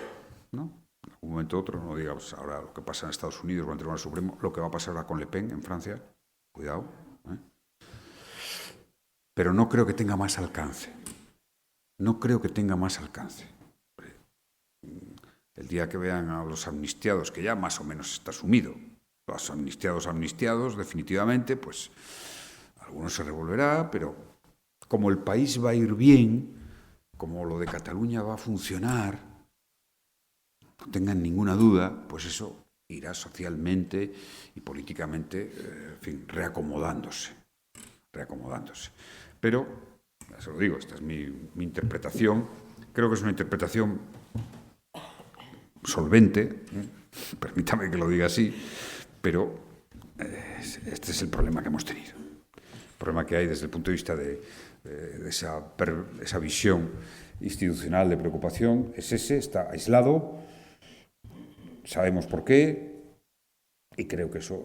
¿no? En algún momento u otro, no digamos ahora lo que pasa en Estados Unidos con el Tribunal Supremo, lo que va a pasar ahora con Le Pen en Francia, cuidado, ¿eh? Pero no creo que tenga más alcance. No creo que tenga más alcance. El día que vean a los amnistiados, que ya más o menos está asumido, los amnistiados, definitivamente, pues algunos se revolverá, pero como el país va a ir bien, como lo de Cataluña va a funcionar, no tengan ninguna duda, pues eso irá socialmente y políticamente, reacomodándose. Pero, ya se lo digo, esta es mi interpretación, creo que es una interpretación solvente, permítame que lo diga así, pero este es el problema que hemos tenido. El problema que hay desde el punto de vista de esa visión institucional de preocupación es ese, está aislado, sabemos por qué, y creo que eso,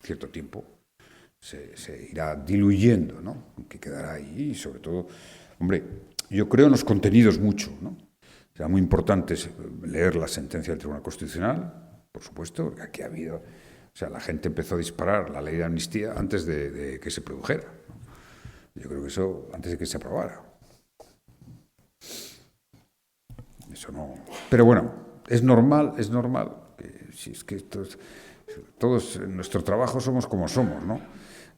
cierto tiempo se irá diluyendo, ¿no? Que quedará ahí y sobre todo, hombre, yo creo en los contenidos mucho, ¿no? Será muy importante leer la sentencia del Tribunal Constitucional, por supuesto, porque aquí ha habido, la gente empezó a disparar la ley de amnistía antes de que se produjera, ¿no? Yo creo que eso antes de que se aprobara. Eso no. Pero bueno, es normal. Si es que todos en nuestro trabajo somos como somos, ¿no?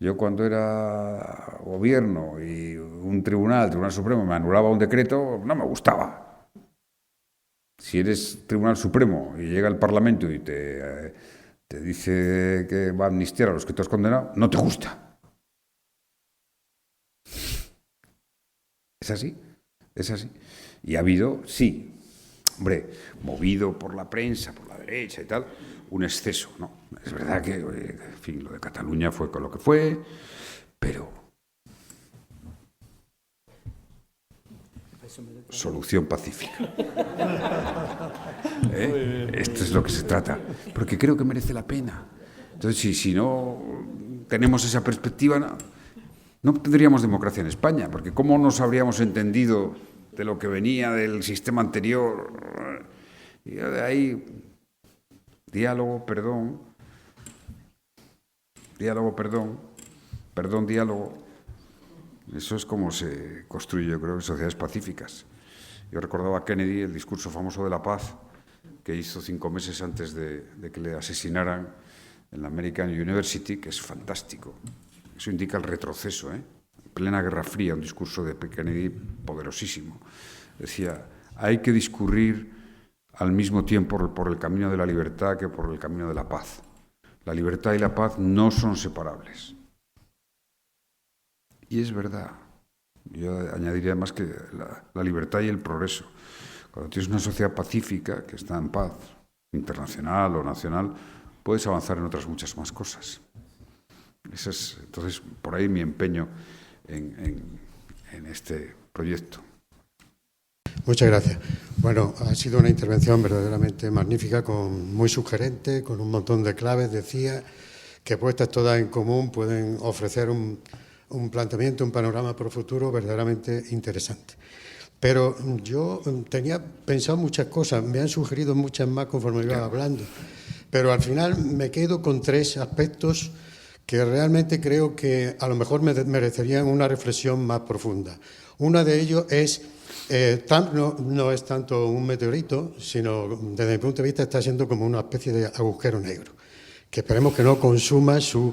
Yo cuando era gobierno y un Tribunal Supremo me anulaba un decreto, no me gustaba. Si eres Tribunal Supremo y llega el Parlamento y te dice que va a amnistiar a los que te has condenado, no te gusta. Es así. Y ha habido, sí, hombre, movido por la prensa, por la derecha y tal, un exceso, ¿no? Es verdad que, lo de Cataluña fue con lo que fue, pero solución pacífica. Esto es lo que se trata, porque creo que merece la pena. Entonces, si no tenemos esa perspectiva, no tendríamos democracia en España, porque ¿cómo nos habríamos entendido de lo que venía del sistema anterior? Y de ahí, diálogo, perdón, diálogo. Eso es como se construye, yo creo, en sociedades pacíficas. Yo recordaba a Kennedy el discurso famoso de la paz que hizo 5 meses antes de que le asesinaran en la American University, que es fantástico. Eso indica el retroceso, En plena Guerra Fría, un discurso de Kennedy poderosísimo. Decía, hay que discurrir al mismo tiempo por el camino de la libertad que por el camino de la paz. La libertad y la paz no son separables. Y es verdad. Yo añadiría además que la libertad y el progreso. Cuando tienes una sociedad pacífica que está en paz, internacional o nacional, puedes avanzar en otras muchas más cosas. Entonces, por ahí mi empeño en este proyecto. Muchas gracias. Bueno, ha sido una intervención verdaderamente magnífica, muy sugerente, con un montón de claves. Decía que puestas todas en común pueden ofrecer un planteamiento, un panorama para el futuro verdaderamente interesante. Pero yo tenía pensado muchas cosas, me han sugerido muchas más conforme iba hablando, pero al final me quedo con 3 aspectos que realmente creo que a lo mejor merecerían una reflexión más profunda. Uno de ellos es, Trump no es tanto un meteorito, sino desde mi punto de vista está siendo como una especie de agujero negro, que esperemos que no consuma su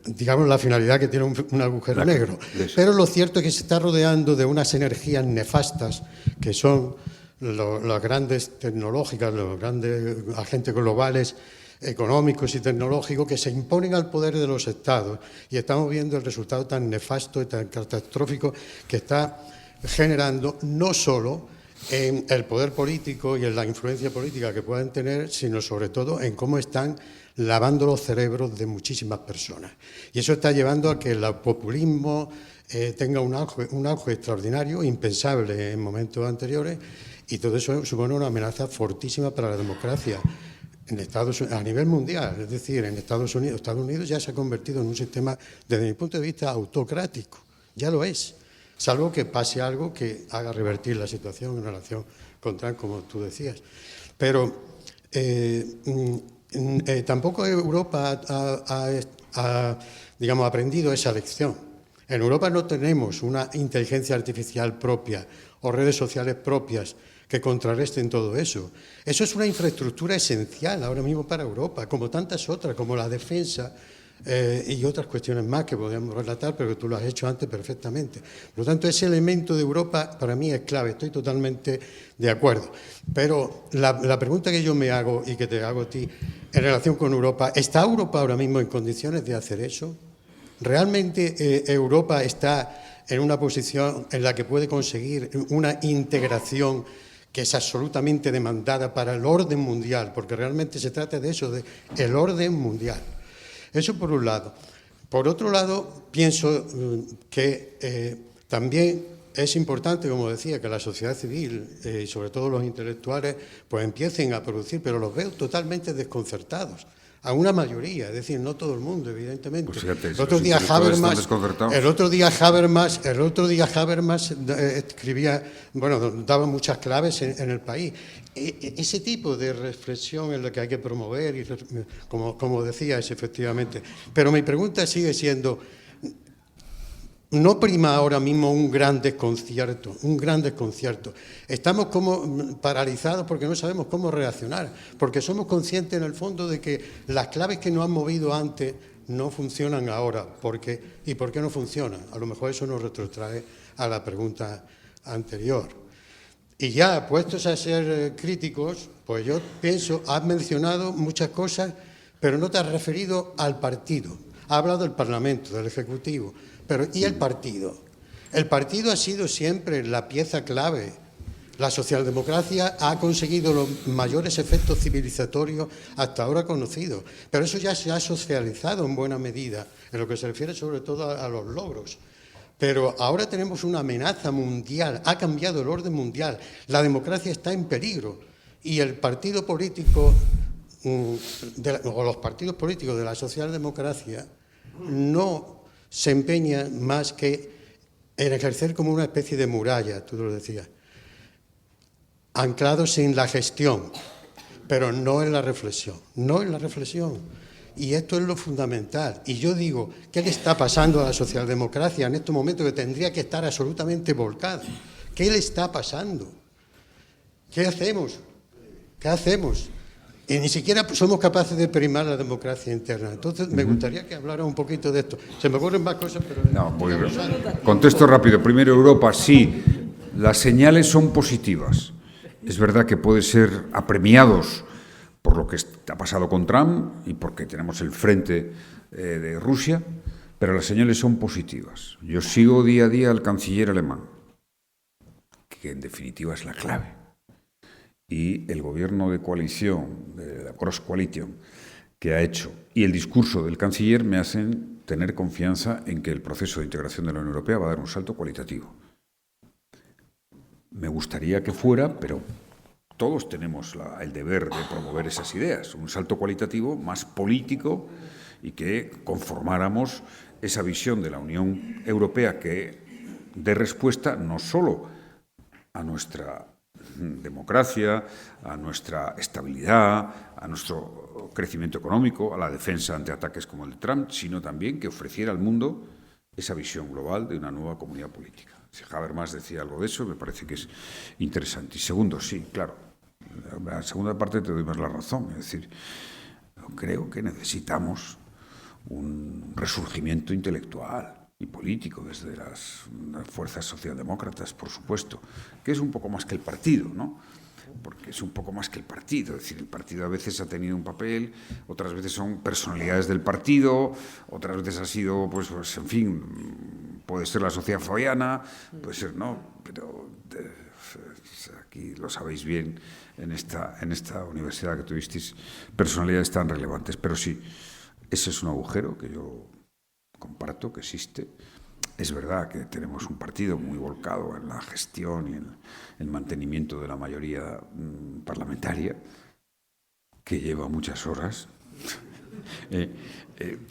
digamos, la finalidad que tiene un agujero negro. Pero lo cierto es que se está rodeando de unas energías nefastas que son las grandes tecnológicas, los grandes agentes globales económicos y tecnológicos que se imponen al poder de los Estados, y estamos viendo el resultado tan nefasto y tan catastrófico que está generando, no solo en el poder político y en la influencia política que pueden tener, sino sobre todo en cómo están lavando los cerebros de muchísimas personas. Y eso está llevando a que el populismo tenga un auge extraordinario, impensable en momentos anteriores, y todo eso supone una amenaza fortísima para la democracia a nivel mundial. Es decir, en Estados Unidos ya se ha convertido en un sistema, desde mi punto de vista, autocrático. Ya lo es, salvo que pase algo que haga revertir la situación en relación con Trump, como tú decías. Pero tampoco Europa ha digamos, aprendido esa lección. En Europa no tenemos una inteligencia artificial propia o redes sociales propias que contrarresten todo eso. Eso es una infraestructura esencial ahora mismo para Europa, como tantas otras, como la defensa y otras cuestiones más que podríamos relatar, pero que tú lo has hecho antes perfectamente. Por lo tanto, ese elemento de Europa para mí es clave, estoy totalmente de acuerdo. Pero la pregunta que yo me hago y que te hago a ti en relación con Europa, ¿está Europa ahora mismo en condiciones de hacer eso? ¿Realmente Europa está en una posición en la que puede conseguir una integración que es absolutamente demandada para el orden mundial? Porque realmente se trata de eso, de el orden mundial. Eso por un lado. Por otro lado, pienso que también es importante, como decía, que la sociedad civil y sobre todo los intelectuales pues empiecen a producir, pero los veo totalmente desconcertados. A una mayoría, es decir, no todo el mundo, evidentemente. Pues fíjate, el otro día Habermas escribía, bueno, daba muchas claves en el país. Ese tipo de reflexión es lo que hay que promover, y como decías, efectivamente. Pero mi pregunta sigue siendo, ¿no prima ahora mismo un gran desconcierto? Estamos como paralizados porque no sabemos cómo reaccionar, porque somos conscientes en el fondo de que las claves que nos han movido antes no funcionan ahora. ¿Y por qué no funcionan? A lo mejor eso nos retrotrae a la pregunta anterior. Y ya puestos a ser críticos, pues yo pienso, has mencionado muchas cosas, pero no te has referido al partido. Has hablado del Parlamento, del Ejecutivo. Pero ¿y el partido? El partido ha sido siempre la pieza clave. La socialdemocracia ha conseguido los mayores efectos civilizatorios hasta ahora conocidos, pero eso ya se ha socializado en buena medida, en lo que se refiere sobre todo a los logros. Pero ahora tenemos una amenaza mundial, ha cambiado el orden mundial, la democracia está en peligro y el partido político, o los partidos políticos de la socialdemocracia no se empeña más que en ejercer como una especie de muralla, tú lo decías, anclados en la gestión, pero no en la reflexión, Y esto es lo fundamental. Y yo digo, ¿qué le está pasando a la socialdemocracia en estos momentos que tendría que estar absolutamente volcada? ¿Qué le está pasando? ¿Qué hacemos? Y ni siquiera somos capaces de primar la democracia interna. Entonces, me gustaría que hablara un poquito de esto. Se me ocurren más cosas, pero... No, muy bien. Contesto rápido. Primero, Europa, sí. Las señales son positivas. Es verdad que puede ser apremiados por lo que ha pasado con Trump y porque tenemos el frente de Rusia, pero las señales son positivas. Yo sigo día a día al canciller alemán, que en definitiva es la clave. Y el gobierno de coalición, de la Cross Coalition, que ha hecho, y el discurso del canciller me hacen tener confianza en que el proceso de integración de la Unión Europea va a dar un salto cualitativo. Me gustaría que fuera, pero todos tenemos el deber de promover esas ideas, un salto cualitativo más político y que conformáramos esa visión de la Unión Europea que dé respuesta no solo a nuestra democracia, a nuestra estabilidad, a nuestro crecimiento económico, a la defensa ante ataques como el de Trump, sino también que ofreciera al mundo esa visión global de una nueva comunidad política. Si Habermas decía algo de eso, me parece que es interesante. Y segundo, sí, claro, la segunda parte te doy más la razón, es decir, creo que necesitamos un resurgimiento intelectual y político desde las fuerzas socialdemócratas, por supuesto, que es un poco más que el partido, ¿no? Porque es un poco más que el partido, es decir, el partido a veces ha tenido un papel, otras veces son personalidades del partido, otras veces ha sido, pues en fin, puede ser la sociedad fabiana, puede ser no, pero aquí lo sabéis bien, en esta universidad que tuvisteis personalidades tan relevantes, pero sí, ese es un agujero que yo comparto, que existe. Es verdad que tenemos un partido muy volcado en la gestión y en el mantenimiento de la mayoría parlamentaria, que lleva muchas horas.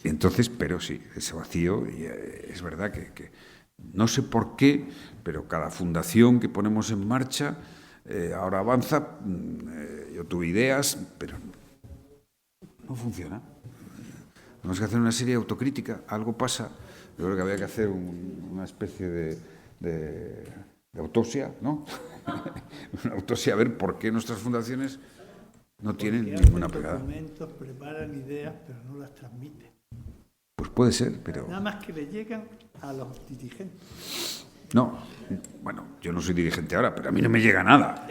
Entonces, pero sí, ese vacío, y es verdad que no sé por qué, pero cada fundación que ponemos en marcha ahora avanza. Yo tuve ideas, pero no funciona. Tenemos que hacer una serie de autocrítica, algo pasa. Yo creo que había que hacer una especie de autopsia, ¿no? Una autopsia a ver por qué nuestras fundaciones no tienen ninguna pegada. Documentos, preparan ideas, pero no las transmiten. Pues puede ser, pero... Nada más que le llegan a los dirigentes. No, bueno, yo no soy dirigente ahora, pero a mí no me llega nada.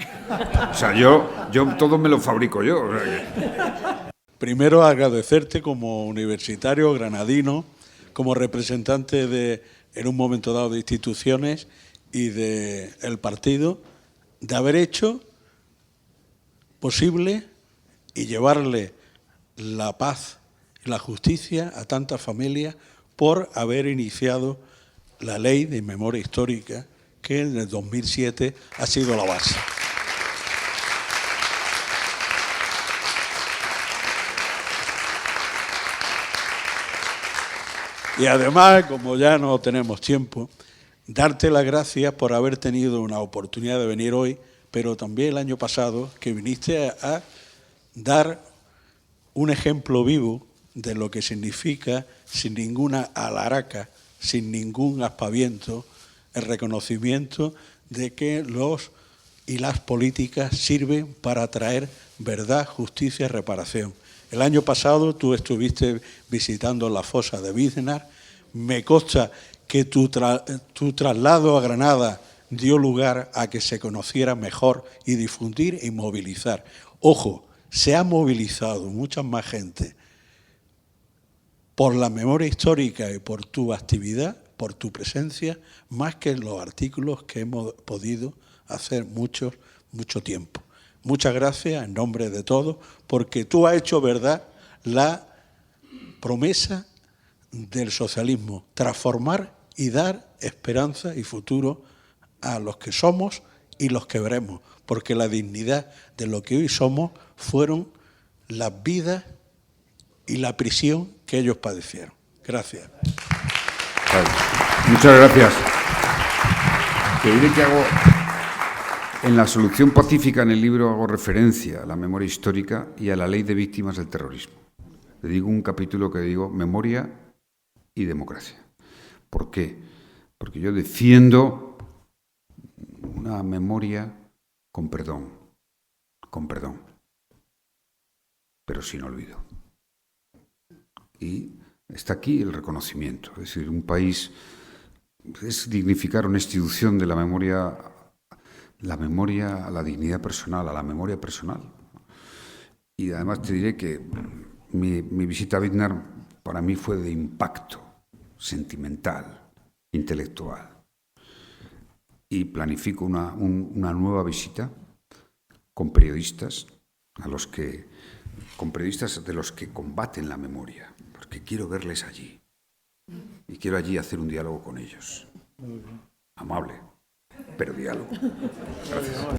O sea, yo todo me lo fabrico yo. O sea que... Primero, agradecerte como universitario granadino, como representante en un momento dado, de instituciones y del partido, de haber hecho posible y llevarle la paz y la justicia a tantas familias por haber iniciado la ley de memoria histórica que en el 2007 ha sido la base. Y además, como ya no tenemos tiempo, darte las gracias por haber tenido una oportunidad de venir hoy, pero también el año pasado, que viniste a dar un ejemplo vivo de lo que significa, sin ninguna alaraca, sin ningún aspaviento, el reconocimiento de que los y las políticas sirven para traer verdad, justicia y reparación. El año pasado tú estuviste visitando la fosa de Biznar. Me consta que tu traslado a Granada dio lugar a que se conociera mejor y difundir y movilizar. Ojo, se ha movilizado mucha más gente por la memoria histórica y por tu actividad, por tu presencia, más que en los artículos que hemos podido hacer mucho tiempo. Muchas gracias en nombre de todos, porque tú has hecho verdad la promesa del socialismo, transformar y dar esperanza y futuro a los que somos y los que veremos, porque la dignidad de lo que hoy somos fueron las vidas y la prisión que ellos padecieron. Gracias. Vale. Muchas gracias. Te diré que hago... En la solución pacífica, en el libro, hago referencia a la memoria histórica y a la ley de víctimas del terrorismo. Le digo un capítulo que digo memoria y democracia. ¿Por qué? Porque yo defiendo una memoria con perdón, pero sin olvido. Y está aquí el reconocimiento. Es decir, un país es dignificar una institución de la memoria a la dignidad personal, a la memoria personal. Y además te diré que mi visita a Biznar para mí fue de impacto sentimental, intelectual. Y planifico una nueva visita con periodistas de los que combaten la memoria, porque quiero verles allí. Y quiero allí hacer un diálogo con ellos. Amable, pero diálogo. Gracias.